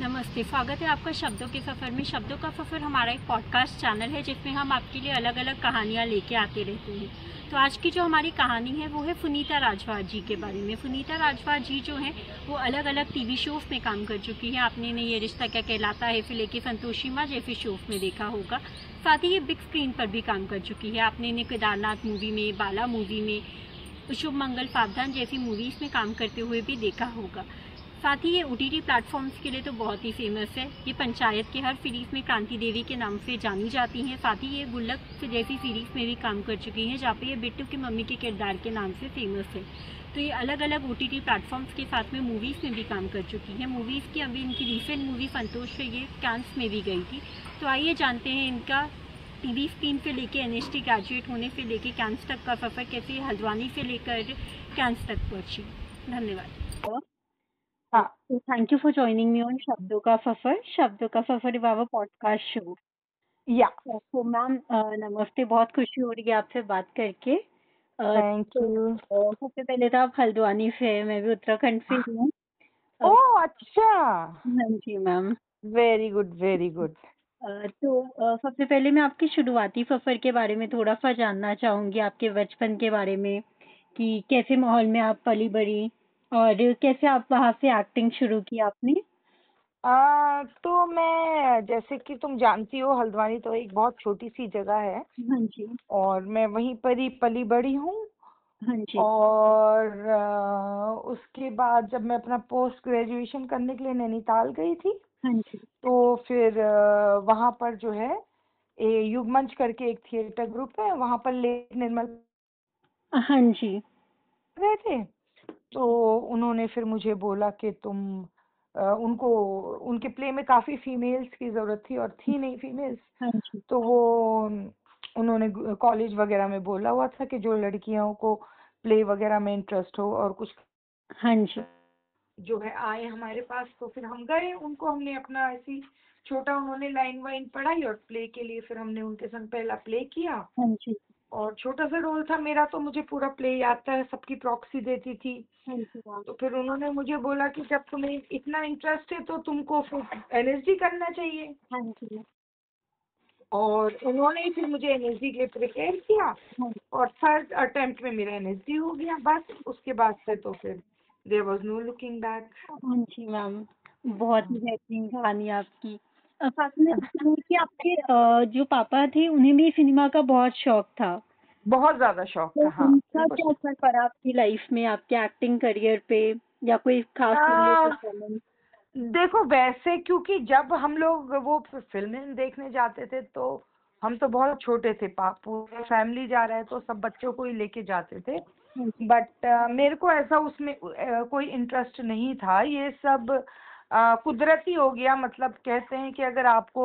नमस्ते, स्वागत है आपका शब्दों के सफ़र में। शब्दों का सफ़र हमारा एक पॉडकास्ट चैनल है जिसमें हम आपके लिए अलग अलग कहानियाँ लेके आते रहते हैं। तो आज की जो हमारी कहानी है वो है पुनीता राजवार जी के बारे में। पुनीता राजवार जी जो हैं वो अलग अलग टीवी शोज़ में काम कर चुकी हैं। आपने इन्हें ये रिश्ता क्या कहलाता है से लेके संतोषी माँ जैसे शोज़ में देखा होगा। साथ ही ये बिग स्क्रीन पर भी काम कर चुकी है। आपने इन्हें केदारनाथ मूवी में, बाला मूवी में, शुभ मंगल सावधान जैसी मूवीज़ में काम करते हुए भी देखा होगा। साथ ही ये OTT प्लेटफॉर्म्स के लिए तो बहुत ही फेमस है। ये पंचायत के हर सीरीज़ में क्रांति देवी के नाम से जानी जाती हैं। साथ ही ये गुल्लक जैसी सीरीज़ में भी काम कर चुकी हैं जहाँ पे ये बिट्टू की मम्मी के किरदार के नाम से फेमस है। तो ये अलग अलग OTT प्लेटफॉर्म्स के साथ में मूवीज़ में भी काम कर चुकी हैं। मूवीज़ की अभी इनकी रिसेंट मूवी संतोष से ये कैंस में भी गई थी। तो आइए जानते हैं इनका टीवी स्क्रीन से लेके NST ग्रेजुएट होने से लेके कैंस तक का सफ़र कैसे हल्द्वानी से लेकर कैंस तक पहुँची। धन्यवाद। हाँ, thank you for joining me on शब्दों का सफर। शब्दों का सफर इज आवर पॉडकास्ट शो। या तो मैम नमस्ते, बहुत खुशी हो रही है आपसे बात करके। थैंक तो यू। सबसे पहले तो आप हल्द्वानी से हैं, मैं भी उत्तराखंड से ही हूँ। ओह अच्छा, हाँ जी ma'am. Very good very good. तो सबसे पहले मैं आपके शुरुआती सफर के बारे में थोड़ा सा जानना चाहूंगी, आपके बचपन के बारे में कि कैसे माहौल में आप पली बड़ी और कैसे आप वहाँ से एक्टिंग शुरू की आपने। तो मैं जैसे कि तुम जानती हो हल्द्वानी तो एक बहुत छोटी सी जगह है हाँ जी। और मैं वहीं पर ही पली बड़ी हूँ। हाँ जी। और उसके बाद जब मैं अपना पोस्ट ग्रेजुएशन करने के लिए नैनीताल गई थी हाँ जी। तो फिर वहाँ पर जो है युगमंच करके एक थिएटर ग्रुप है, वहाँ पर लेक निर्मल हाँ जी। गए थे। तो उन्होंने फिर मुझे बोला कि तुम उनको उनके प्ले में काफी फीमेल्स की जरूरत थी और थी नहीं फीमेल्स। हाँ जी। तो वो उन्होंने कॉलेज वगैरह में बोला हुआ था कि जो लड़कियों को प्ले वगैरह में इंटरेस्ट हो और कुछ हाँ जी। जो है आए हमारे पास। तो फिर हम गए, उनको हमने अपना ऐसी छोटा, उन्होंने लाइन वाइन पढ़ाई और प्ले के लिए फिर हमने उनके संग पहला प्ले किया हाँ जी। और छोटा सा रोल था मेरा। तो मुझे पूरा प्ले याद था, सबकी प्रॉक्सी देती थी। हाँ जी मैम। तो फिर उन्होंने मुझे बोला कि जब तुम्हें इतना इंटरेस्ट है तो तुमको फिर NSD करना चाहिए। हाँ जी। और उन्होंने ही फिर मुझे NSD के लिए प्रिपेयर किया हाँ और थर्ड अटेम्प्ट में मेरा NSD हो गया। बस उसके बाद से तो फिर there was no looking back. हाँ जी मैम, बहुत ही बेहतरीन कहानी है आपकी। साथ में सुना कि आपके जो पापा थे उन्हें भी सिनेमा का बहुत शौक था। बहुत ज्यादा शौक तो था, हाँ उनका बिल्कुल। क्या असर पड़ा आपकी लाइफ में, आपके एक्टिंग करियर पे, या कोई खास रोल आ, परफॉर्मेंस। देखो वैसे क्योंकि जब हम लोग वो फिल्में देखने जाते थे तो हम तो बहुत छोटे थे, पूरा फैमिली जा रहा है तो सब बच्चों को ही लेके जाते थे। हाँ जी। बट मेरे को ऐसा उसमें कोई इंटरेस्ट नहीं था। ये सब कुदरती हो गया। मतलब कहते हैं कि अगर आपको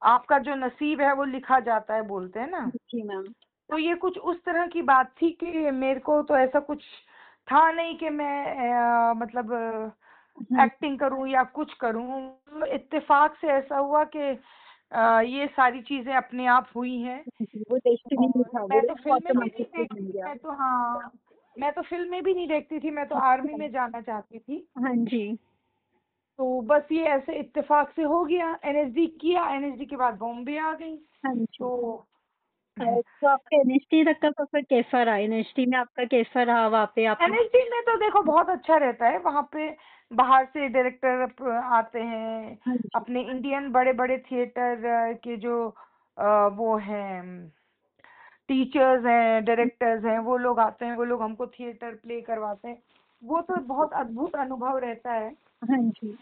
आपका जो नसीब है वो लिखा जाता है, बोलते हैं ना। जी मैम। तो ये कुछ उस तरह की बात थी कि मेरे को तो ऐसा कुछ था नहीं कि मैं मतलब हाँ एक्टिंग करूं या कुछ करूं। इत्तेफाक से ऐसा हुआ कि ये सारी चीजें अपने आप हुई हैं। जी, वो डेस्टिनी ही और था, मैं वो तो फिल्में भी नहीं ऑटोमेटिकली देखती बन थी, गया। मैं तो हाँ, मैं तो फिल्में भी नहीं देखती थी, मैं तो आर्मी अच्छा। में जाना चाहती थी। हाँ जी। तो बस ये ऐसे इत्तेफाक से हो गया। NSD किया, NSD के बाद बॉम्बे आ गई। हाँ जी। तो तो आपका NST तक का सफर कैसा रहा? NST में आपका कैसा रहा? वहाँ पे आपने। NSD में तो देखो बहुत अच्छा रहता है। वहाँ पे बाहर से डायरेक्टर आते हैं, हाँ जी। अपने इंडियन बड़े बड़े थिएटर के जो वो हैं, टीचर्स हैं, डायरेक्टर्स हैं, वो लोग आते हैं, वो लोग हमको थिएटर प्ले करवाते हैं। वो तो बहुत अद्भुत अनुभव रहता है। हाँ जी।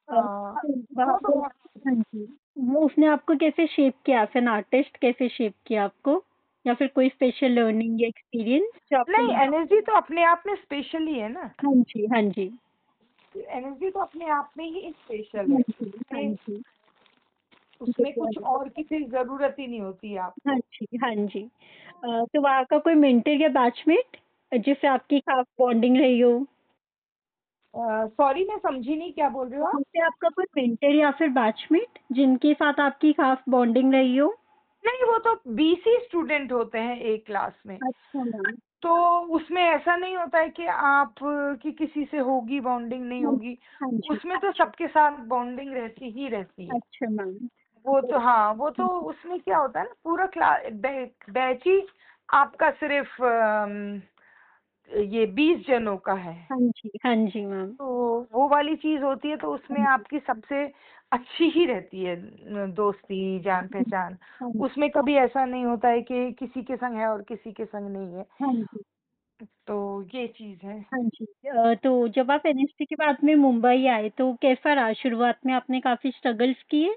तो वहाँ वो तो पे। बहुत। हाँ जी। वो उसने आपको कैसे शेप किया? एज़ एन आर्टिस्ट कैसे शेप किया आपको? या फिर कोई स्पेशल लर्निंग या एक्सपीरियंस जो आपको नहीं, मिला? NSD तो अपने आप में स्पेशल ही है ना। हाँ जी। हाँ जी। NSD तो अपने आप में ही स्पेशल हाँ है। जी। हाँ उसमें जी। उसमें कुछ बिल्कुल। और किसी जरूरत ही नहीं होती है हाँ आपको। जी। हाँ जी। तो वहाँ का कोई मेंटर या बैचमेट जिससे आपकी खास बॉन्डिंग रही हो? सॉरी मैं समझी नहीं, क्या बोल रहे हो आप? वहाँ पे आपका कोई मेंटर या फिर बैचमेट जिनके साथ आपकी खास बॉन्डिंग रही हो? नहीं, वो तो 20 ही स्टूडेंट होते हैं एक क्लास में। अच्छा मैम। तो उसमें ऐसा नहीं होता है कि आप कि किसी से होगी बॉन्डिंग नहीं हाँ होगी, हाँ जी। उसमें तो सबके साथ बॉन्डिंग रहती ही रहती है। अच्छा मैम। वो तो हाँ, वो तो उसमें क्या होता है ना, पूरा क्लास बैच ही आपका सिर्फ ये 20 जनों का है। हाँ जी हाँ जी मैम। तो वो वाली चीज होती है, तो हाँ उसमें जी आपकी सबसे अच्छी ही रहती है दोस्ती जान पहचान। हाँ जी उसमें कभी ऐसा नहीं होता है कि किसी के संग है और किसी के संग नहीं है। हाँ जी तो ये चीज है। हाँ जी। तो जब आप एनएसटी के बाद में मुंबई आए तो कैसा रहा? शुरुआत में आपने काफ़ी स्ट्रगल्स किए?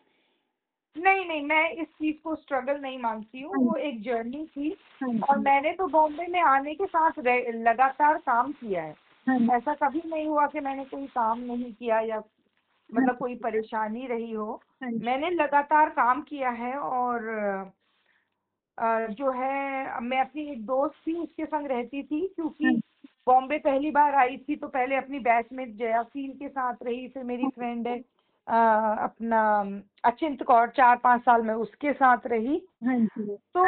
नहीं नहीं, मैं इस चीज को स्ट्रगल नहीं मानती हूँ, हाँ वो जी एक जर्नी थी। हाँ और जी मैंने तो बॉम्बे में आने के साथ लगातार काम किया है। हाँ जी ऐसा कभी नहीं हुआ कि मैंने कोई काम नहीं किया या हाँ मतलब कोई परेशानी रही हो। हाँ जी मैंने लगातार काम किया है। और जो है, मैं अपनी एक दोस्त थी उसके संग रहती थी, हाँ क्योंकि जी बॉम्बे पहली बार आई थी तो पहले अपनी बैचमेट जयासील के साथ रही, फिर मेरी हाँ फ्रेंड है अपना अचिंत कौर, 4-5 साल में उसके साथ रही। हाँ जी तो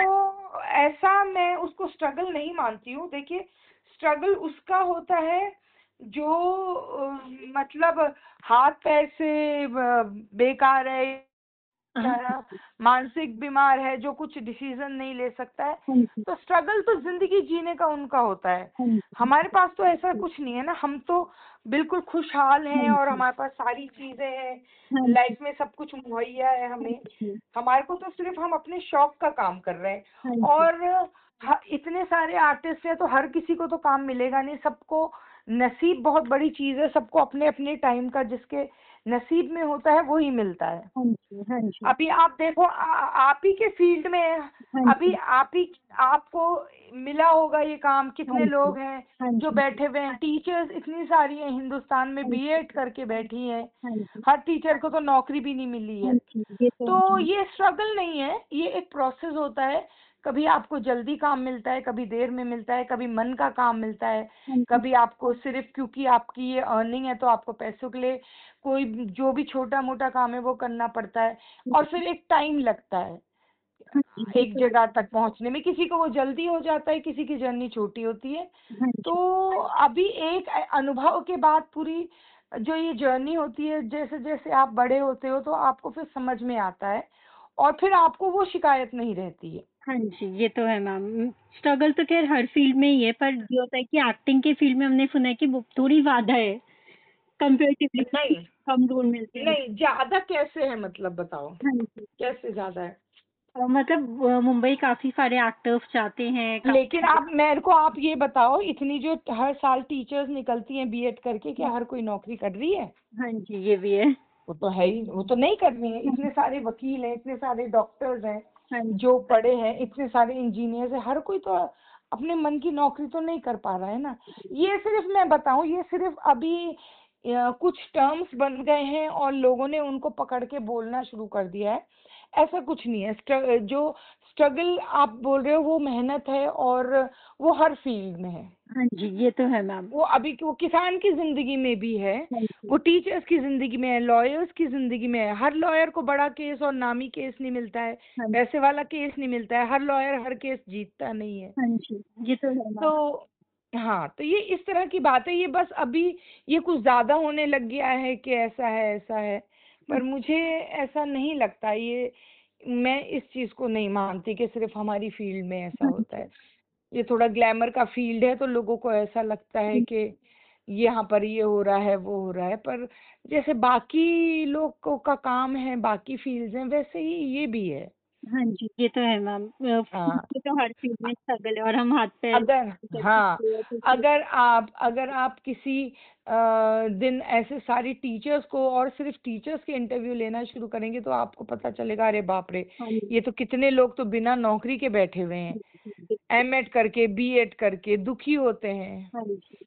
ऐसा मैं उसको स्ट्रगल नहीं मानती हूँ। देखिए, स्ट्रगल उसका होता है जो मतलब हाथ पैर से बेकार है, हाँ बेचारा मानसिक बीमार है, जो कुछ डिसीजन नहीं ले सकता है। हाँ जी तो स्ट्रगल तो जिंदगी जीने का उनका होता है। हाँ जी हमारे पास तो ऐसा कुछ नहीं है ना, हम तो बिल्कुल खुशहाल हाँ हैं और जी हमारे पास सारी चीजें हैं, हाँ जी लाइफ में सब कुछ मुहैया है हाँ हमें। जी हमारे को तो सिर्फ हम अपने शौक का काम कर रहे हैं। हाँ जी और इतने सारे आर्टिस्ट हैं तो हर किसी को तो काम मिलेगा नहीं, सबको नसीब बहुत बड़ी चीज है, सबको अपने अपने टाइम का जिसके नसीब में होता है वो ही मिलता है। हाँ जी हाँ जी अभी आप देखो, आप ही के फील्ड में हाँ अभी जी आप ही आपको मिला होगा ये काम। हाँ कितने जी लोग हैं हाँ जो जी बैठे हुए हैं, टीचर्स इतनी सारी हैं हिंदुस्तान में, हाँ जी बीएड करके बैठी हैं। हाँ जी हर टीचर को तो नौकरी भी नहीं मिली हाँ है। जी ये तो तो है। ये स्ट्रगल नहीं है, ये एक प्रोसेस होता है। कभी आपको जल्दी काम मिलता है, कभी देर में मिलता है, कभी मन का काम मिलता है, हाँ जी कभी आपको सिर्फ क्योंकि आपकी ये अर्निंग है तो आपको पैसों के लिए कोई जो भी छोटा मोटा काम है वो करना पड़ता है। और फिर एक टाइम लगता है हाँ जी ये एक तो जगह तक पहुंचने में, किसी को वो जल्दी हो जाता है, किसी की जर्नी छोटी होती है। हाँ तो जी अभी एक अनुभव के बाद पूरी जो ये जर्नी होती है, जैसे जैसे आप बड़े होते हो तो आपको फिर समझ में आता है और फिर आपको वो शिकायत नहीं रहती है। हाँ जी, ये तो है मैम। स्ट्रगल तो ख़ैर हर फ़ील्ड में ही है, पर ये होता है कि एक्टिंग के फ़ील्ड में हमने सुना है कि वो थोड़ी ज़्यादा है, कंपैरेटिवली नहीं कम रोल मिलते हैं। नहीं, ज्यादा कैसे है मतलब बताओ, हाँ जी। कैसे ज्यादा है? मतलब मुंबई काफ़ी सारे एक्टर्स जाते हैं, लेकिन काफ़ी आप मेरे को आप ये बताओ, इतनी जो हर साल टीचर्स निकलती हैं बीएड करके, क्या हर कोई नौकरी कर रही है? हाँ जी, ये भी है। वो तो है ही, वो तो नहीं कर रही है। हाँ इतने सारे वकील हैं, इतने सारे डॉक्टर्स हैं हाँ जी, जो पढ़े हैं, इतने सारे इंजीनियर्स हैं, हर कोई तो अपने मन की नौकरी तो नहीं कर पा रहा है ना। ये सिर्फ मैं बताऊं, ये सिर्फ अभी कुछ टर्म्स बन गए हैं और लोगों ने उनको पकड़ के बोलना शुरू कर दिया है। ऐसा कुछ नहीं है। जो स्ट्रगल आप बोल रहे हो वो मेहनत है, और वो हर फील्ड में है। हाँ जी, ये तो है मैम। वो अभी वो किसान की जिंदगी में भी है, हाँ जी, वो टीचर्स की जिंदगी में है, लॉयर्स की जिंदगी में है। हर लॉयर को बड़ा केस और नामी केस नहीं मिलता है, हाँ जी, पैसे वाला केस नहीं मिलता है, हर लॉयर हर केस जीतता नहीं है। हाँ जी, ये तो है मैम। तो हाँ, तो ये इस तरह की बात है। ये बस अभी ये कुछ ज्यादा होने लग गया है कि ऐसा है ऐसा है, पर मुझे ऐसा नहीं लगता। ये मैं इस चीज को नहीं मानती कि सिर्फ हमारी फील्ड में ऐसा हाँ होता जी, है। ये थोड़ा ग्लैमर का फील्ड है तो लोगों को ऐसा लगता है हाँ कि यहाँ पर ये हो रहा है वो हो रहा है, पर जैसे बाकी लोगों का काम है, बाकी फील्ड्स हैं, वैसे ही ये भी है। हाँ जी, ये तो है मैम। हाँ, ये तो हर फील्ड में स्ट्रगल है और हम हाथ-पैर अगर कर हाँ, सकते हैं तो फिर अगर आप किसी दिन ऐसे सारी टीचर्स को और सिर्फ टीचर्स के इंटरव्यू लेना शुरू करेंगे तो आपको पता चलेगा, अरे बाप रे, हाँ जी, ये तो कितने लोग तो बिना नौकरी के बैठे हुए हैं, बिल्कुल। एमएड करके बीएड करके दुखी होते हैं हाँ जी,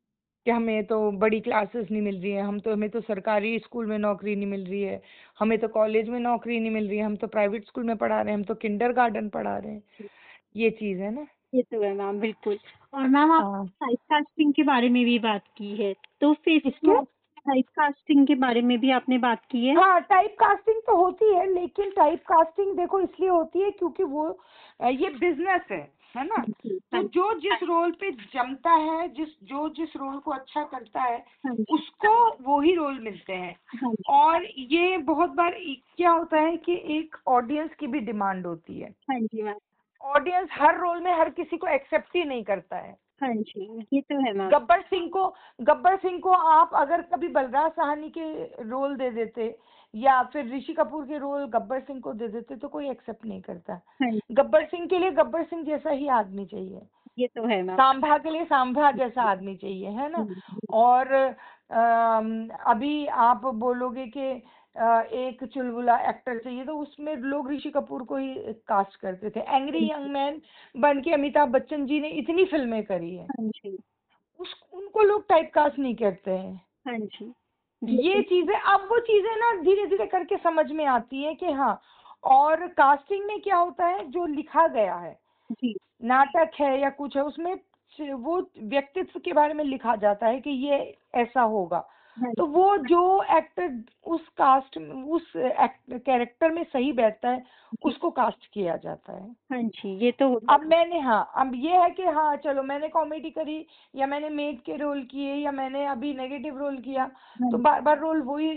कि हमें तो बड़ी क्लासेस नहीं मिल रही है, हमें तो सरकारी स्कूल में नौकरी नहीं मिल रही है, हमें तो कॉलेज में नौकरी नहीं मिल रही है, हम तो प्राइवेट स्कूल में पढ़ा रहे हैं, हम तो किंडरगार्टन पढ़ा रहे हैं। ये चीज है ना। ये तो है मैम, बिल्कुल। और मैम आप हाँ, टाइपकास्टिंग के बारे में भी बात की है, तो फिर किसके? टाइप कास्टिंग के बारे में भी आपने बात की है। हाँ, टाइप कास्टिंग तो होती है, लेकिन टाइप कास्टिंग देखो इसलिए होती है क्योंकि वो ये बिजनेस है ना। हाँ जी, तो हाँ जी, जो जिस रोल पे जमता है, जिस रोल को अच्छा करता है, हाँ जी, उसको वो ही रोल मिलते हैं। हाँ जी, और ये बहुत बार क्या होता है कि एक ऑडियंस की भी डिमांड होती है। हाँ जी मैम। ऑडियंस हर रोल में हर किसी को एक्सेप्ट ही नहीं करता है। हाँ जी, ये तो है मैम। गब्बर सिंह को आप अगर कभी बलराज साहनी के रोल दे देते या फिर ऋषि कपूर के रोल गब्बर सिंह को दे देते तो कोई एक्सेप्ट नहीं करता। हाँ जी, गब्बर सिंह के लिए गब्बर सिंह जैसा ही आदमी चाहिए, ये तो है मैम। सांभा के लिए सांभा जैसा आदमी चाहिए, है ना। हम्म, और अभी आप बोलोगे कि एक चुलबुला एक्टर चाहिए तो उसमें लोग ऋषि कपूर को ही कास्ट करते थे। एंग्री यंग मैन बन के अमिताभ बच्चन जी ने इतनी फिल्में करी है, हाँ जी, उस उनको लोग टाइप कास्ट नहीं करते हैं। हाँ जी, ये ये तो चीजें अब वो चीजें ना धीरे धीरे करके समझ में आती है कि हाँ। और कास्टिंग में क्या होता है, जो लिखा गया है, जी, नाटक है या कुछ है, उसमें वो व्यक्तित्व के बारे में लिखा जाता है कि ये ऐसा होगा। हाँ तो जी, वो जो एक्टर उस कास्ट उस कैरेक्टर में सही बैठता है जी, उसको कास्ट किया जाता है। हाँ जी, ये तो होता अब मैंने हाँ, अब ये है कि हाँ चलो मैंने कॉमेडी करी या मैंने मेड के रोल किए या मैंने अभी नेगेटिव रोल किया, है। हाँ तो जी, बार बार रोल वही।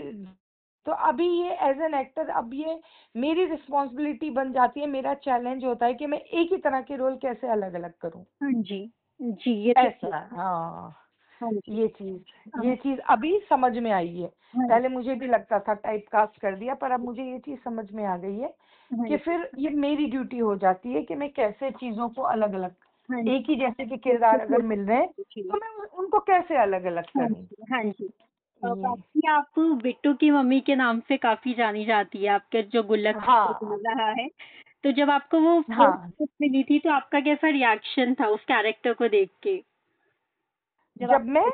तो अभी ये एज एन एक्टर अब ये मेरी रिस्पॉन्सिबिलिटी बन जाती है, मेरा चैलेंज होता है कि मैं एक ही तरह के रोल कैसे अलग अलग करूं। हाँ जी, जी, ये तो है। ऐसा हाँ। हाँ जी, ये चीज हाँ, ये चीज अभी समझ में आई है। हाँ जी, पहले मुझे भी लगता था टाइप कास्ट कर दिया, पर अब मुझे ये चीज समझ में आ गई है हाँ कि जी, फिर ये मेरी ड्यूटी हो जाती है कि मैं कैसे चीजों को अलग अलग, हाँ एक ही जैसे के जी, किरदार अगर मिल रहे हैं जी, तो मैं उनको कैसे अलग अलग हाँ करूं। जी, हाँ जी। ये बाकी आप बिट्टू की मम्मी के नाम से काफ़ी जानी जाती है, आपके जो गुल्लक हाँ बोल रहा है। तो जब आपको वो फर्स्ट हाँ। स्क्रिप्ट मिली थी, तो आपका कैसा रिएक्शन था उस कैरेक्टर को देख के? जब मैं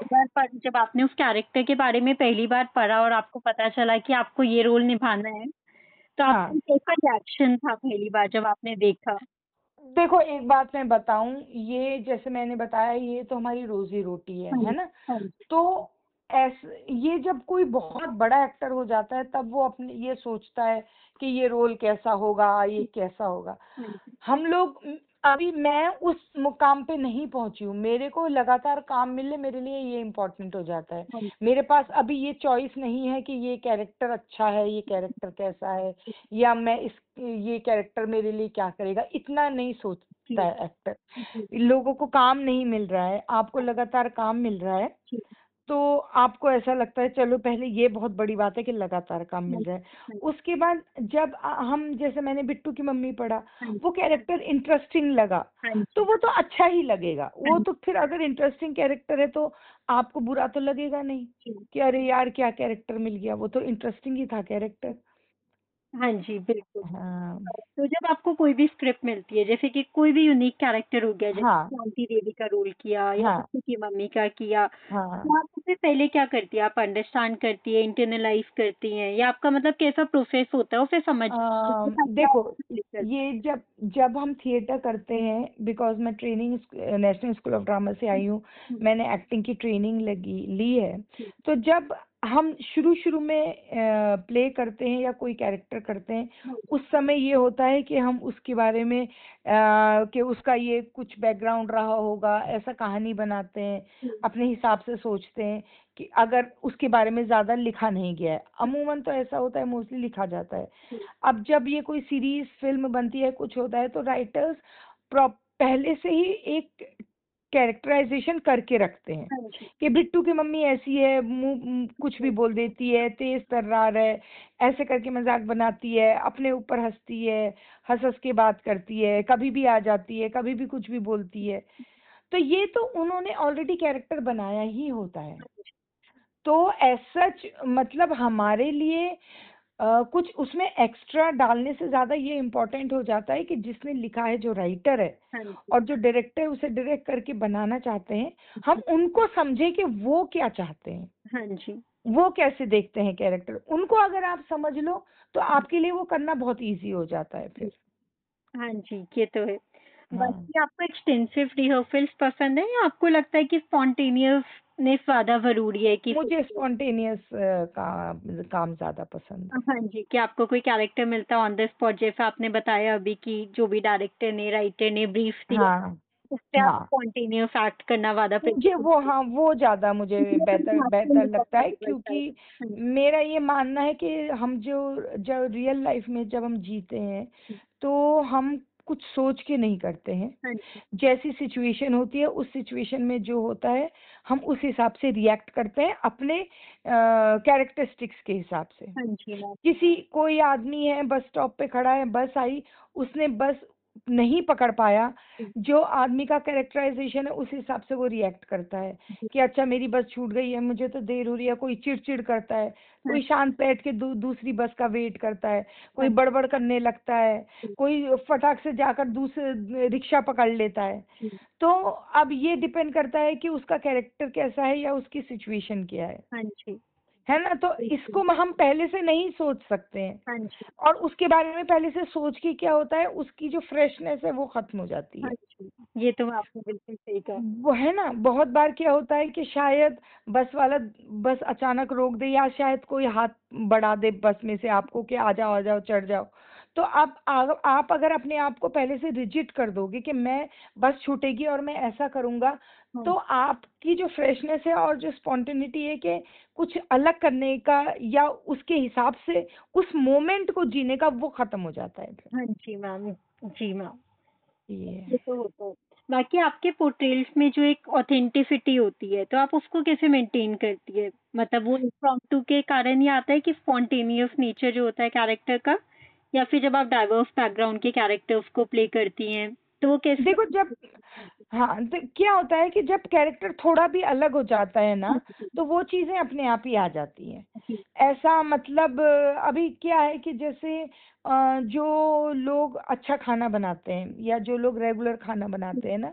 जब आपने उस कैरेक्टर के बारे में पहली बार पढ़ा और आपको पता चला कि आपको ये रोल निभाना है, तो हाँ, आपका कैसा रिएक्शन था पहली बार जब आपने देखा? देखो एक बात मैं बताऊं, ये जैसे मैंने बताया ये तो हमारी रोजी रोटी हाँ है जी, ना। हाँ जी, तो ये जब कोई बहुत बड़ा एक्टर हो जाता है तब वो अपने ये सोचता है कि ये रोल कैसा होगा, ये कैसा होगा। हाँ जी, हम लोग अभी मैं उस मुकाम पे नहीं पहुंची हूँ, मेरे को लगातार काम मिले मेरे लिए ये इम्पोर्टेंट हो जाता है। हाँ जी, मेरे पास अभी ये चॉइस नहीं है कि ये कैरेक्टर अच्छा है, ये कैरेक्टर कैसा है, या मैं इस ये कैरेक्टर मेरे लिए क्या करेगा, इतना नहीं सोचता जी, है एक्टर। जी, लोगों को काम नहीं मिल रहा है, आपको लगातार काम मिल रहा है, जी, तो आपको ऐसा लगता है चलो पहले ये बहुत बड़ी बात है कि लगातार काम हाँ मिल रहा है। जी, उसके बाद जब हम जैसे मैंने बिट्टू की मम्मी पढ़ा, हाँ जी, वो कैरेक्टर इंटरेस्टिंग लगा, हाँ तो जी, वो तो अच्छा ही लगेगा। हाँ वो जी, तो फिर अगर इंटरेस्टिंग कैरेक्टर है तो आपको बुरा तो लगेगा नहीं जी, कि अरे यार क्या कैरेक्टर मिल गया, वो तो इंटरेस्टिंग ही था कैरेक्टर। हाँ जी, बिल्कुल। हाँ तो जब आपको कोई भी स्क्रिप्ट मिलती है, जैसे कि कोई भी यूनिक कैरेक्टर हो गया, जैसे हाँ शांति देवी का रोल किया या हाँ बिट्टू की मम्मी का किया, हाँ। तो आप सबसे पहले क्या करती हैं? आप अंडरस्टैंड करती हैं, इंटरनलाइज़ करती हैं या आपका मतलब कैसा प्रोसेस होता है उसे समझ उसके साथ क्या देखो क्लिक करते ये जब जब हम थिएटर करते हैं, बिकॉज मैं training national school of drama से आई हूँ, हैं? मैंने एक्टिंग की ट्रेनिंग लगी ली है। जी, तो जब हम शुरू शुरू में प्ले करते हैं या कोई कैरेक्टर करते हैं, हाँ, उस समय ये होता है कि हम उसके बारे में कि उसका ये कुछ बैकग्राउंड रहा होगा, ऐसा कहानी बनाते हैं, जी, अपने हिसाब से सोचते हैं कि अगर उसके बारे में ज्यादा लिखा नहीं गया है, अमूमन तो ऐसा होता है मोस्टली लिखा जाता है। जी, अब जब ये कोई सीरीज फिल्म बनती है कुछ होता है तो राइटर्स पहले से ही एक कैरेक्टराइजेशन करके रखते हैं हाँ जी, कि बिट्टू की मम्मी ऐसी है, कुछ भी बोल देती है, तेज तर्रार है, ऐसे करके मजाक बनाती है, अपने ऊपर हंसती है, हंस हंस के बात करती है, कभी भी आ जाती है, कभी भी कुछ भी बोलती है। तो ये तो उन्होंने ऑलरेडी कैरेक्टर बनाया ही होता है। तो एज सच मतलब हमारे लिए कुछ उसमें एक्स्ट्रा डालने से ज्यादा ये इम्पोर्टेंट हो जाता है कि जिसने लिखा है, जो राइटर है हाँ जी, और जो डायरेक्टर उसे डायरेक्ट करके बनाना चाहते हैं, हम उनको समझे कि वो क्या चाहते हैं, हाँ जी, वो कैसे देखते हैं कैरेक्टर, उनको अगर आप समझ लो तो आपके लिए वो करना बहुत इजी हो जाता है फिर। हाँ जी, ये तो है। हाँ, बाकी आपको एक्सटेंसिव रिहर्सल्स पसंद है या आपको लगता है कि स्पॉन्टेनियसनेस ज़्यादा ज़रूरी है किसी मुझे के? स्पॉन्टेनियस काम ज्यादा पसंद है। हाँ जी, कि आपको कोई कैरेक्टर मिलता है ऑन द स्पॉट जैसा आपने बताया अभी कि जो भी डायरेक्टर ने, राइटर ने ब्रीफ दिया, हाँ, उस पे आप हाँ, स्पॉन्टेनियस एक्ट करना ज़्यादा प्रेफ़र मुझे वो, करते हैं। हाँ, वो ज्यादा मुझे ये तो बेहतर आपको बेहतर नहीं लगता पता है, होगा शायद। क्योंकि हाँ जी, मेरा ये मानना है कि हम जो रियल लाइफ में जब हम जीते हैं, तो हम कुछ सोच के नहीं करते हैं। हाँ जी, जैसी सिचुएशन होती है, उस सिचुएशन में जो होता है, हम उस हिसाब से रिएक्ट करते हैं अपने कैरेक्टरिस्टिक्स के हिसाब से। हाँ जी मैम। कोई आदमी है, बस स्टॉप पे खड़ा है, बस आई, उसने बस नहीं पकड़ पाया, जी, जो आदमी का कैरेक्टराइजेशन है उस हिसाब से वो रिएक्ट करता है जी, कि अच्छा मेरी बस छूट गई है, मुझे तो देर हो रही है। कोई चिड़चिड़ करता है, हाँ, कोई शांत बैठ के दूसरी बस का वेट करता है, हाँ कोई बड़बड़ करने लगता है, जी, कोई फटाक से जाकर दूसरे रिक्शा पकड़ लेता है। जी, तो अब ये डिपेंड करता है कि उसका कैरेक्टर कैसा है या उसकी सिचुएशन क्या हाँ जी, है ना? तो बिल्कुल, इसको हम पहले से नहीं सोच सकते हैं, हाँ जी, और उसके बारे में पहले से सोच के क्या होता है, उसकी जो फ्रेशनेस है वो खत्म हो जाती हाँ है। जी। ये तो आपने बिल्कुल सही कहा। वो है ना, बहुत बार क्या होता है कि शायद बस वाला बस अचानक रोक दे, या शायद कोई हाथ बढ़ा दे बस में से आपको कि आ जाओ चढ़ जाओ। तो आप अगर अपने आप को पहले से रिजिड कर दोगे कि मैं बस छूटेगी और मैं ऐसा करूंगा, हाँ, तो आपकी जो फ्रेशनेस है और जो स्पॉन्टेनिटी है कि कुछ अलग करने का या उसके हिसाब से उस मोमेंट को जीने का, वो खत्म हो जाता है फिर। हाँ जी मैम, जी मैम। ये ये तो होता है। बाकी आपके पोर्ट्रेल्स में जो एक ऑथेंटिसिटी होती है, तो आप उसको कैसे मेंटेन करती है? मतलब वो इम्प्रॉम्प्टू के कारण ही आता है कि स्पॉन्टेनियस नेचर जो होता है कैरेक्टर का, या फिर जब आप डाइवर्स बैकग्राउंड के कैरेक्टर्स को प्ले करती हैं, तो वो कैसे? देखो, जब, हाँ, तो क्या होता है कि जब कैरेक्टर थोड़ा भी अलग हो जाता है ना, तो वो चीजें अपने आप ही आ जाती हैं। जी, ऐसा मतलब अभी क्या है कि जैसे जो लोग अच्छा खाना बनाते हैं या जो लोग रेगुलर खाना बनाते हैं ना,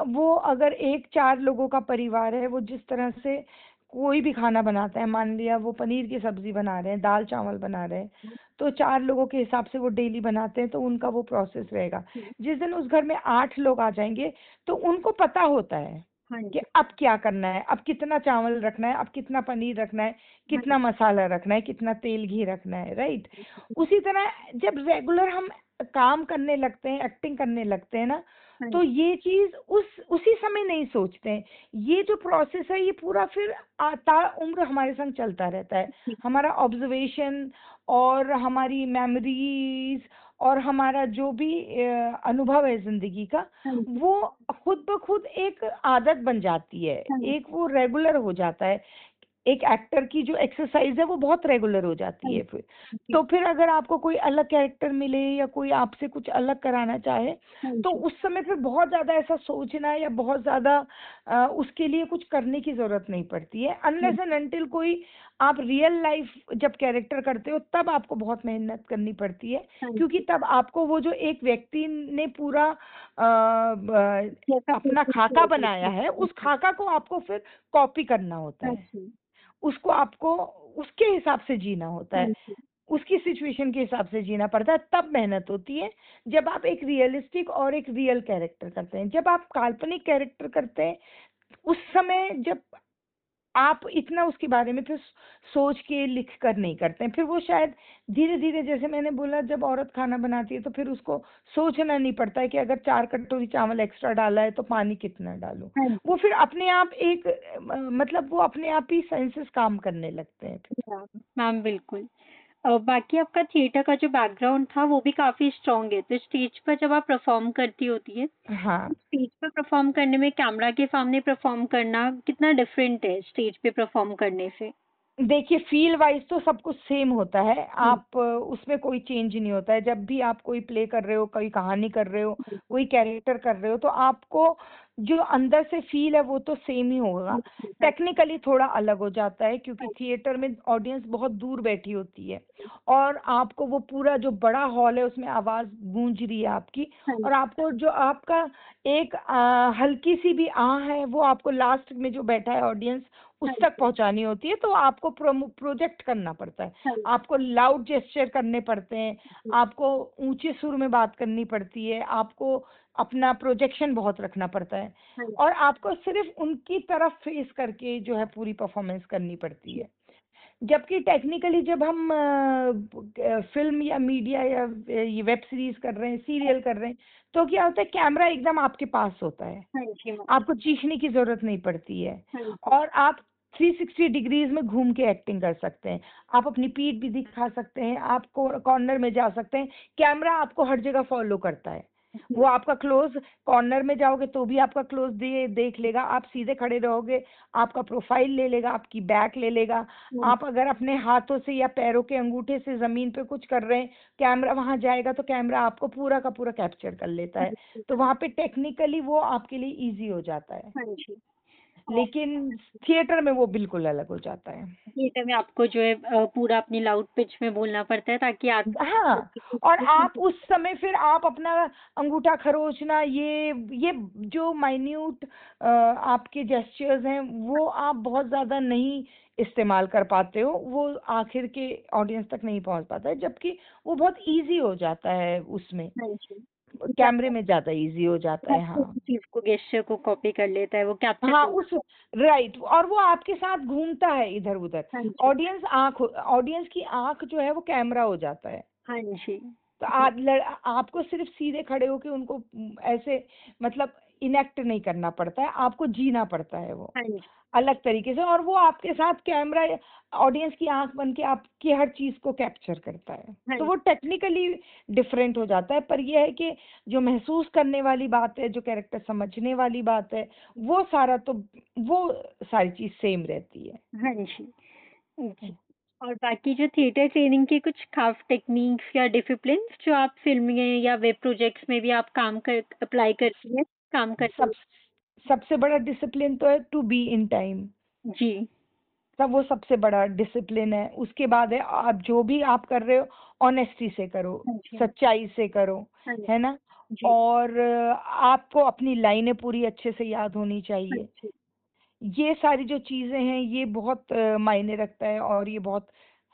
वो अगर एक चार लोगों का परिवार है, वो जिस तरह से कोई भी खाना बनाता है, मान लिया वो पनीर की सब्जी बना रहे हैं, दाल चावल बना रहे हैं, तो चार लोगों के हिसाब से वो डेली बनाते हैं, तो उनका वो प्रोसेस रहेगा। जी, जिस दिन उस घर में 8 लोग आ जाएंगे, तो उनको पता होता है हाँ कि जी, अब क्या करना है, अब कितना चावल रखना है, अब कितना पनीर रखना है, हाँ कितना मसाला रखना है, कितना तेल घी रखना है, राइट? उसी तरह जब रेगुलर हम काम करने लगते हैं, एक्टिंग करने लगते हैं ना, हाँ तो जी, ये चीज उसी समय नहीं सोचते हैं। ये जो प्रोसेस है, ये पूरा फिर आता उम्र हमारे संग चलता रहता है। जी, हमारा ऑब्जर्वेशन और हमारी मेमोरीज और हमारा जो भी अनुभव है जिंदगी का, हाँ जी, वो खुद ब खुद एक आदत बन जाती है, हाँ जी, एक वो रेगुलर हो जाता है। एक एक्टर की जो एक्सरसाइज है वो बहुत रेगुलर हो हाँ जाती जी, है फिर। जी, तो फिर अगर आपको कोई अलग कैरेक्टर मिले या कोई आपसे कुछ अलग कराना चाहे, हाँ तो जी, उस समय फिर बहुत ज्यादा ऐसा सोचना या बहुत ज्यादा उसके लिए कुछ करने की जरूरत नहीं पड़ती है, हाँ अनलेस एंड अनटिल कोई आप रियल लाइफ जब कैरेक्टर करते हो, तब आपको बहुत मेहनत करनी पड़ती है। क्योंकि जी, तब आपको वो जो एक व्यक्ति ने पूरा जैसा अपना पोर्ट्रेट किया खाका होता बनाया है। है, हाँ उस जी, खाका को आपको फिर कॉपी करना होता हाँ है। जी, उसको आपको उसके हिसाब से जीना होता हाँ है, जी, उसकी सिचुएशन के हिसाब से जीना पड़ता है, तब मेहनत होती है। जब आप एक रियलिस्टिक और एक रियल कैरेक्टर करते हैं, जब आप काल्पनिक कैरेक्टर करते हैं, उस समय जब आप इतना उसके बारे में फिर सोच के लिख कर नहीं करते हैं, फिर वो शायद धीरे धीरे, जैसे मैंने बोला, जब औरत खाना बनाती है तो फिर उसको सोचना नहीं पड़ता है कि अगर 4 कटोरी चावल एक्स्ट्रा डाला है तो पानी कितना डालूं। हाँ जी, वो फिर अपने आप एक मतलब वो अपने आप ही सेंसेस काम करने लगते हैं फिर। मैम मैम बिल्कुल। बाकी आपका थिएटर का जो बैकग्राउंड था वो भी काफ़ी स्ट्रॉन्ग है, तो स्टेज पर जब आप परफ़ॉर्म करती होती हैं, हाँ, स्टेज पर परफ़ॉर्म करने में कैमरा के सामने परफ़ॉर्म करना कितना डिफरेंट है स्टेज पे परफ़ॉर्म करने से? देखिए, फील वाइज तो सब कुछ सेम होता है। हुँ, आप उसमें कोई चेंज नहीं होता है। जब भी आप कोई प्ले कर रहे हो, कोई कहानी कर रहे हो, हुँ, कोई कैरेक्टर कर रहे हो, तो आपको जो अंदर से फील है वो तो सेम ही होगा। हुँ, हुँ, हाँ, टेक्निकली थोड़ा अलग हो जाता है, क्योंकि हाँ, थिएटर में ऑडियंस बहुत दूर बैठी होती है, और आपको वो पूरा जो बड़ा हॉल है उसमें आवाज गूंज रही है आपकी, हाँ, और आपको जो आपका एक हल्की सी भी आह है, वो आपको लास्ट में जो बैठा है ऑडियंस, उस हाँ तक जी। पहुंचानी होती है, तो आपको प्रोजेक्ट करना पड़ता है, हाँ जी। आपको लाउड जेस्चर करने पड़ते हैं, जी। आपको ऊंचे सुर में बात करनी पड़ती है, आपको अपना प्रोजेक्शन बहुत रखना पड़ता है, हाँ और जी। आपको सिर्फ उनकी तरफ फेस करके जो है पूरी परफॉर्मेंस करनी पड़ती जी। है। जबकि टेक्निकली जब हम फिल्म या मीडिया या ये वेब सीरीज कर रहे हैं, सीरियल कर रहे हैं, तो क्या होता है, कैमरा एकदम आपके पास होता है, हाँ जी मैम। आपको चीखने की जरूरत नहीं पड़ती है, हाँ जी। और आप 360 डिग्रीज में घूम के एक्टिंग कर सकते हैं, आप अपनी पीठ भी दिखा सकते हैं, आप कॉर्नर में जा सकते हैं, कैमरा आपको हर जगह फॉलो करता है। जी। वो आपका क्लोज, कॉर्नर में जाओगे तो भी आपका क्लोज देख लेगा, आप सीधे खड़े रहोगे आपका प्रोफाइल ले लेगा, आपकी बैक ले लेगा, हाँ आप अगर अपने हाथों से या पैरों के अंगूठे से जमीन पे कुछ कर रहे हैं, कैमरा वहां जाएगा तो कैमरा आपको पूरा का पूरा कैप्चर कर लेता है। जी। तो वहां पे टेक्निकली वो आपके लिए इजी हो जाता है, हाँ जी। और लेकिन थिएटर में वो बिल्कुल अलग हो जाता है। थिएटर में आपको जो है पूरा अपनी लाउड पिच में बोलना पड़ता है ताकि आप हाँ, और आप उस समय फिर आप अपना अंगूठा खरोचना, ये जो माइन्यूट आपके जेस्चर्स हैं, वो आप बहुत ज्यादा नहीं इस्तेमाल कर पाते हो, वो आखिर के ऑडियंस तक नहीं पहुंच पाता है, जबकि वो बहुत इजी हो जाता है उसमें, हाँ जी। कैमरे में ज्यादा इजी हो जाता है। हाँ, चीज को गेस्चर को कॉपी कर लेता है, वो कैप्चर हाँ, कर। उस राइट, और वो आपके साथ घूमता है इधर उधर, हाँ जी। ऑडियंस की आंख जो है वो कैमरा हो जाता है। हाँ जी। तो आपको सिर्फ सीधे खड़े होके उनको ऐसे मतलब इनेक्ट नहीं करना पड़ता है, आपको जीना पड़ता है वो हाँ जी। अलग तरीके से, और वो आपके साथ कैमरा ऑडियंस की आंख बन के आपकी हर चीज को कैप्चर करता है, हाँ तो जी। वो टेक्निकली डिफरेंट हो जाता है, पर यह है कि जो महसूस करने वाली बात है, जो कैरेक्टर समझने वाली बात है, वो सारा तो वो सारी चीज सेम रहती है। हाँ जी। जी। और बाकी जो थिएटर ट्रेनिंग की कुछ खास टेक्निक्स या डिसिप्लिन्स जो आप फ़िल्म में या वेब प्रोजेक्ट्स में भी आप काम कर अप्लाई करती हैं, काम करती सब हैं? सबसे बड़ा डिसिप्लिन तो है टू बी इन टाइम, जी। तब वो सबसे बड़ा डिसिप्लिन है। उसके बाद है, आप जो भी आप कर रहे हो ऑनेस्टी से करो, हाँ जी। सच्चाई से करो, हाँ जी। है ना, जी। और आपको अपनी लाइनें पूरी अच्छे से याद होनी हाँ चाहिए। जी। ये सारी जो चीजें हैं ये बहुत मायने रखता है, और ये बहुत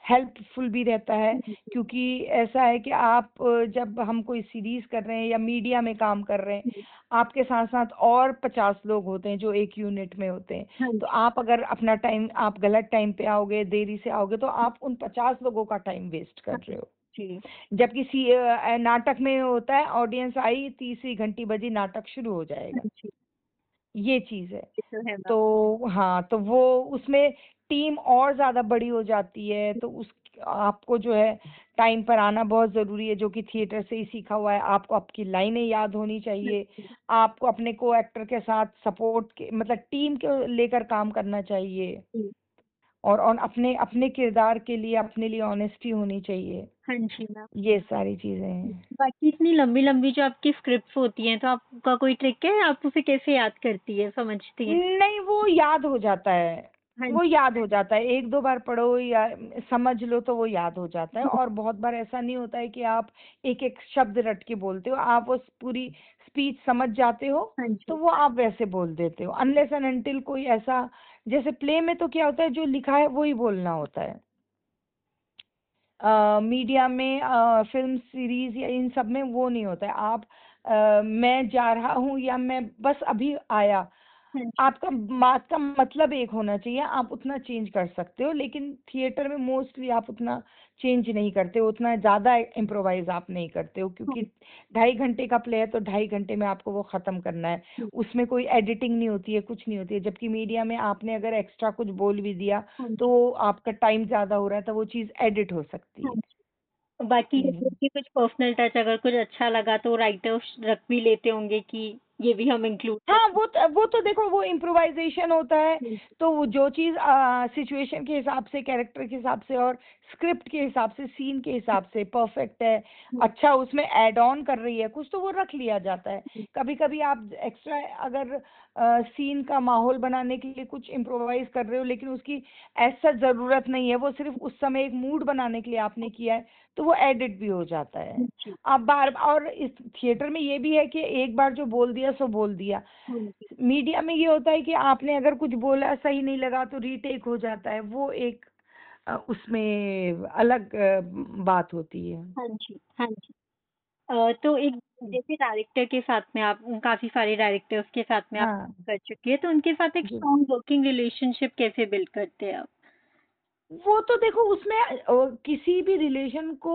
हेल्पफुल भी रहता है, हाँ जी। क्योंकि ऐसा है कि आप जब हम कोई सीरीज कर रहे हैं या मीडिया में काम कर रहे हैं, जी। आपके साथ साथ और 50 लोग होते हैं जो एक यूनिट में होते हैं। हाँ तो जी। आप अगर अपना टाइम, आप गलत टाइम पे आओगे, देरी से आओगे, तो आप उन 50 लोगों का टाइम वेस्ट कर हाँ रहे हो। जी। जबकि नाटक में होता है, ऑडियंस आई, तीसरी घंटी बजी, नाटक शुरू हो हाँ जाएगा, जी। ये चीज है। ये तो है मैम। तो हाँ, तो वो उसमें टीम और ज्यादा बड़ी हो जाती है, तो उस आपको जो है टाइम पर आना बहुत जरूरी है, जो कि थिएटर से ही सीखा हुआ है। आपको आपकी लाइनें याद होनी हाँ चाहिए, जी। आपको अपने को एक्टर के साथ सपोर्ट के मतलब टीम को लेकर काम करना चाहिए, जी। और अपने अपने किरदार के लिए अपने लिए ऑनेस्टी होनी चाहिए। हाँ जी मैम। ये सारी चीजें हैं। बाकी इतनी लंबी-लंबी जो आपकी स्क्रिप्ट्स होती हैं, तो आपका कोई ट्रिक है? आप उसे कैसे याद करती हैं, समझती हैं? नहीं, वो याद हो जाता है, हाँ वो जी। याद हो जाता है, एक दो बार पढ़ो या समझ लो तो वो याद हो जाता है, और बहुत बार ऐसा नहीं होता है कि आप एक एक शब्द रट के बोलते हो, आप वो पूरी स्पीच समझ जाते हो, हाँ तो जी। वो आप वैसे बोल देते हो, अनलेस एंड अनटिल कोई ऐसा, जैसे प्ले में तो क्या होता है, जो लिखा है वही बोलना होता है। मीडिया में, फिल्म सीरीज या इन सब में वो नहीं होता है। आप मैं जा रहा हूँ या मैं बस अभी आया, हाँ जी। आपका बात का मतलब एक होना चाहिए, आप उतना चेंज कर सकते हो, लेकिन थिएटर में मोस्टली आप उतना चेंज नहीं करते हो, उतना ज्यादा इम्प्रोवाइज आप नहीं करते हो, हाँ क्योंकि 2.5 घंटे का प्ले है, तो 2.5 घंटे में आपको वो खत्म करना है, जी। उसमें कोई एडिटिंग नहीं होती है, कुछ नहीं होती है। जबकि मीडिया में आपने अगर एक्स्ट्रा कुछ बोल भी दिया, हाँ जी। तो आपका टाइम ज्यादा हो रहा है, तो वो चीज एडिट हो सकती हाँ है। जी। बाकी ये है हम्म। कि कुछ पर्सनल टच अगर कुछ अच्छा लगा तो राइटर्स रख भी लेते होंगे कि ये भी हम इंक्लूड हाँ, करें। वो तो देखो, वो इम्प्रोवाइजेशन होता है, हाँ जी। तो वो जो चीज सिचुएशन के हिसाब से, कैरेक्टर के हिसाब से, और स्क्रिप्ट के हिसाब से, सीन के हिसाब से परफेक्ट है, हाँ अच्छा उसमें ऐड ऑन कर रही है कुछ, तो वो रख लिया जाता है। जी। कभी कभी आप एक्स्ट्रा अगर सीन का माहौल बनाने के लिए कुछ इम्प्रोवाइज कर रहे हो, लेकिन उसकी ऐसा जरूरत नहीं है, वो सिर्फ उस समय एक मूड बनाने के लिए आपने किया है, तो वो एडिट भी हो जाता है। हाँ जी। आप बार, और इस थिएटर में ये भी है कि एक बार जो बोल दिया सो बोल दिया। हाँ जी। मीडिया में ये होता है कि आपने अगर कुछ बोला सही नहीं लगा तो रीटेक हो जाता है, वो एक उसमें अलग बात होती है। हाँ जी, हाँ जी। तो एक जैसे डायरेक्टर के साथ में आप काफ़ी सारे डायरेक्टर्स के साथ में आप हाँ कर चुकी हैं, तो उनके साथ एक जी। स्ट्रॉन्ग वर्किंग रिलेशनशिप कैसे बिल्ड करते हैं आप? वो तो देखो उसमें किसी भी रिलेशन को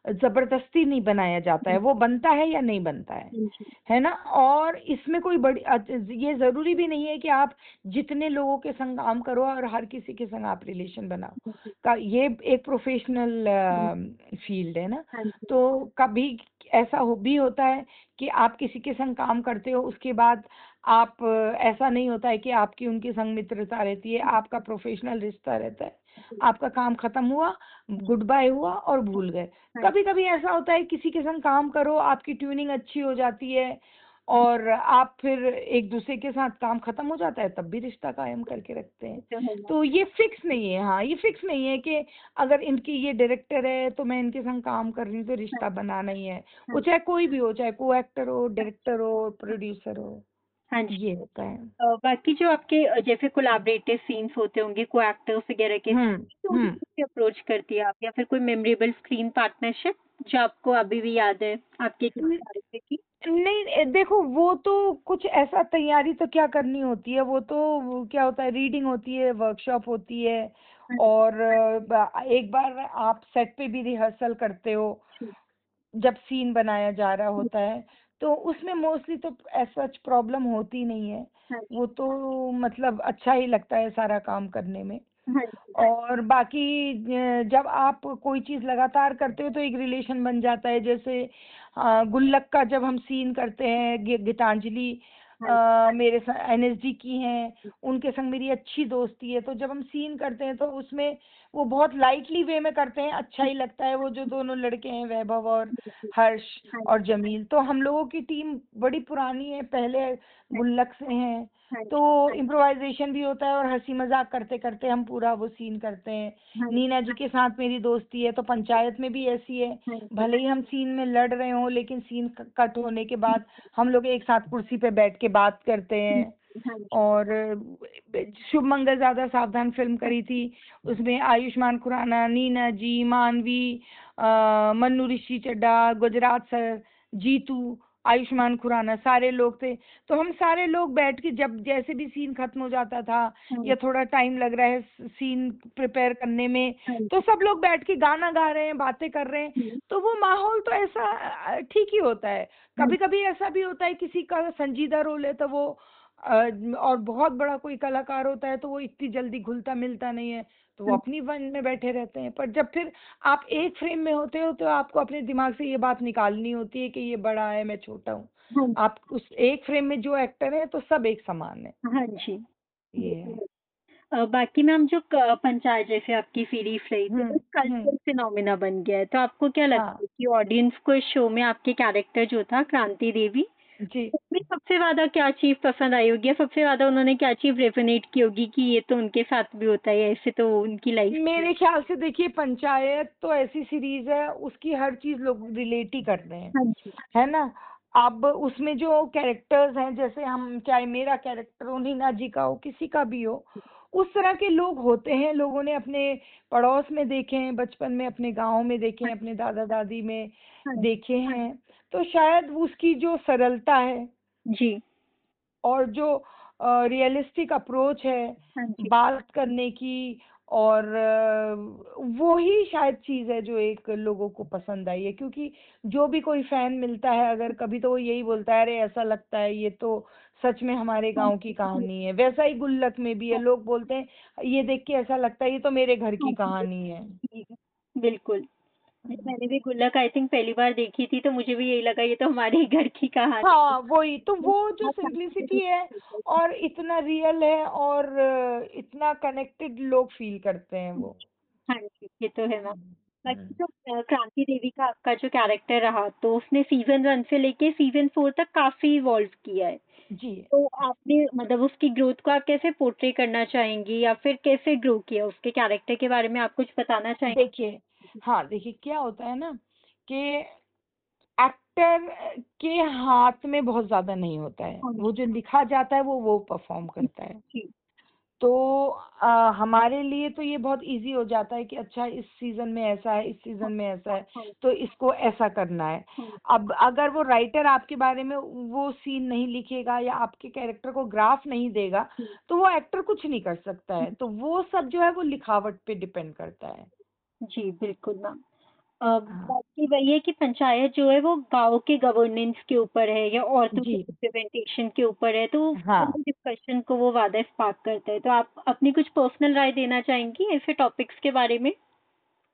जबरदस्ती नहीं बनाया जाता है, वो बनता है या नहीं बनता हाँ जी, है ना। और इसमें कोई बड़ी ये जरूरी भी नहीं है कि आप जितने लोगों के संग काम करो और हर किसी के संग आप रिलेशन बनाओ। हाँ जी, का ये एक प्रोफेशनल हाँ जी, फील्ड है ना। हाँ जी, तो कभी ऐसा भी होता है कि आप किसी के संग काम करते हो, उसके बाद आप ऐसा नहीं होता है कि आपकी उनके संग मित्रता रहती है, आपका प्रोफेशनल रिश्ता रहता है। आपका काम खत्म हुआ, गुड बाय हुआ और भूल गए। हाँ जी, कभी कभी ऐसा होता है किसी के संग काम करो, आपकी ट्यूनिंग अच्छी हो जाती है और आप फिर एक दूसरे के साथ काम खत्म हो जाता है, तब भी रिश्ता कायम करके रखते हैं। ये तो है ना। तो ये फिक्स नहीं है, हाँ ये फिक्स नहीं है कि अगर इनकी ये डायरेक्टर है तो मैं इनके संग काम कर रही हूँ तो हाँ, रिश्ता बनाना ही है। हाँ, वो चाहे कोई भी हो, चाहे को एक्टर हो, डायरेक्टर हो, हाँ, प्रोड्यूसर हो, हाँ जी। ये होता है। बाकी जो आपके जैसे कोलैबोरेटिव सीन्स होते होंगे को-एक्टर्स वगैरह के, हम्म तो उन्हें हम्म कैसे अप्रोच करती हैं आप? या फिर कोई मेमोरेबल स्क्रीन पार्टनरशिप जो आपको अभी भी याद है आपके किसी कैरेक्टर की? नहीं देखो वो तो कुछ ऐसा तैयारी तो क्या करनी होती है, वो तो वो क्या होता है, रीडिंग होती है, वर्कशॉप होती है। हाँ और एक बार आप सेट पे भी रिहर्सल करते हो जी, जब सीन बनाया जा रहा होता है, तो उसमें मोस्टली तो सच प्रॉब्लम होती नहीं है। हाँ जी, वो तो मतलब अच्छा ही लगता है सारा काम करने में। हाँ जी, और बाकी जब आप कोई चीज लगातार करते हो तो एक रिलेशन बन जाता है। जैसे गुल्लक का जब हम सीन करते हैं, गीतांजलि हाँ जी, मेरे एनएसडी की हैं, उनके संग मेरी अच्छी दोस्ती है, तो जब हम सीन करते हैं तो उसमें वो बहुत लाइटली वे में करते हैं, अच्छा ही लगता है। वो जो दोनों लड़के हैं, वैभव और बिल्कुल, हर्ष हाँ और जी, जमील, तो हम लोगों की टीम बड़ी पुरानी है, पहले गुल्लक से हैं। हाँ तो जी, इम्प्रोवाइजेशन भी होता है और हंसी मजाक करते करते हम पूरा वो सीन करते हैं। हाँ जी, नीना जी के साथ मेरी दोस्ती है, तो पंचायत में भी ऐसी है। हाँ जी, भले ही हम सीन में लड़ रहे हों, लेकिन सीन कट होने के बाद हम लोग एक साथ कुर्सी पे बैठ के बात करते हैं। हाँ जी, और शुभ मंगल ज्यादा सावधान फिल्म हाँ करी थी, उसमें आयुष्मान खुराना, नीना जी, मानवी, मन्नू ऋषि चड्ढा, गुजरात सर, जीतू, आयुष्मान खुराना, सारे लोग थे। तो हम सारे लोग बैठ के जब जैसे भी सीन खत्म हो जाता था जी, या थोड़ा टाइम लग रहा है सीन प्रिपेयर करने में, हाँ तो जी, सब लोग बैठ के गाना गा रहे हैं, बातें कर रहे हैं। हुँ, तो वो माहौल तो ऐसा ठीक ही होता है। हाँ कभी कभी ऐसा भी होता है किसी का संजीदा रोल है तो वो अ, और बहुत बड़ा कोई कलाकार होता है तो वो इतनी जल्दी घुलता मिलता नहीं है, तो वो हाँ अपनी वन में बैठे रहते हैं। पर जब फिर आप एक फ्रेम में होते हो तो आपको अपने दिमाग से ये बात निकालनी होती है कि ये बड़ा है, मैं छोटा हूँ। हाँ आप उस एक फ्रेम में जो एक्टर है तो सब एक समान है, हाँ जी, ये ये तो है। है। बाकी मैम जो पंचायत जैसे आपकी सीरीज़ रही थी, वो हम्म। कल्चरल फिनोमेना बन गया है, तो आपको क्या लगता हाँ है कि ऑडियंस को इस शो में आपके कैरेक्टर जो था क्रांति देवी, जी। उसमें सबसे ज़्यादा क्या चीज़ पसंद आई होगी या सबसे ज़्यादा उन्होंने क्या चीज़ रेज़ोनेट की होगी कि ये तो उनके साथ भी होता है या ऐसे तो उनकी लाइफ़ में। मेरे ख्याल से देखिए, पंचायत तो ऐसी सीरीज है, उसकी हर चीज लोग रिलेट ही करते हैं, हाँ जी, है ना। अब उसमें जो कैरेक्टर्स हैं, जैसे हम चाहे मेरा कैरेक्टर हो, नीना जी का हो, किसी का भी हो, उस तरह के लोग होते हैं, लोगों ने अपने पड़ोस में देखे हैं, बचपन में अपने गांव में देखे हाँ, हैं, अपने दादा दादी में हाँ, देखे हैं। तो शायद उसकी जो सरलता है जी, और जो रियलिस्टिक अप्रोच है हाँ जी, बात करने की, और वो ही शायद चीज है जो एक लोगों को पसंद आई है। क्योंकि जो भी कोई फैन मिलता है अगर कभी, तो वो यही बोलता है, अरे ऐसा लगता है ये तो सच में हमारे हाँ गांव की जी, कहानी है। वैसा ही गुल्लक में भी है, हाँ, लोग बोलते हैं ये देख के ऐसा लगता है ये तो मेरे घर हाँ की जी, कहानी है। जी, बिल्कुल। मैंने भी गुल्लक आई थिंक पहली बार देखी थी, तो मुझे भी यही लगा ये तो हमारे ही घर की कहानी हाँ वही तो, है। वो जो बहुत सिंप्लिसिटी है फैसिनेटिंग। और इतना रियल है और इतना कनेक्टेड लोग फील करते हैं वो। हाँ जी, ये तो है मैम। बाकी हम्म। जो क्रांति देवी का आपका जो कैरेक्टर रहा, तो उसने सीज़न 1 से लेके सीज़न 4 तक काफ़ी इवॉल्व किया है। जी। तो आपने मतलब उसकी ग्रोथ को आप कैसे पोर्ट्रे करना चाहेंगी या फिर कैसे ग्रो किया उसके कैरेक्टर के बारे में आप कुछ बताना चाहेंगी? देखिए, हाँ देखिए क्या होता है ना कि एक्टर के हाथ में बहुत ज्यादा नहीं होता है, हाँ वो जी। जो लिखा जाता है वो परफॉर्म करता है। जी। तो हमारे लिए तो ये बहुत इजी हो जाता है कि अच्छा इस सीजन में ऐसा है, इस सीजन में ऐसा है, हाँ। तो इसको ऐसा करना है। हाँ। अब अगर वो राइटर आपके बारे में वो सीन नहीं लिखेगा या आपके कैरेक्टर को ग्राफ नहीं देगा, तो वो एक्टर कुछ नहीं कर सकता है। तो वो सब जो है वो लिखावट पे डिपेंड करता है। जी, बिल्कुल मैम। हाँ बाकी वही है कि पंचायत जो है वो गाँव के गवर्नेंस के ऊपर है या औरतों के जी। रिप्रेजेंटेशन के ऊपर है, तो हाँ पूरे डिस्कशन को वो ज़्यादा स्पार्क करता है। तो आप अपनी कुछ पर्सनल राय देना चाहेंगी ऐसे टॉपिक्स के बारे में?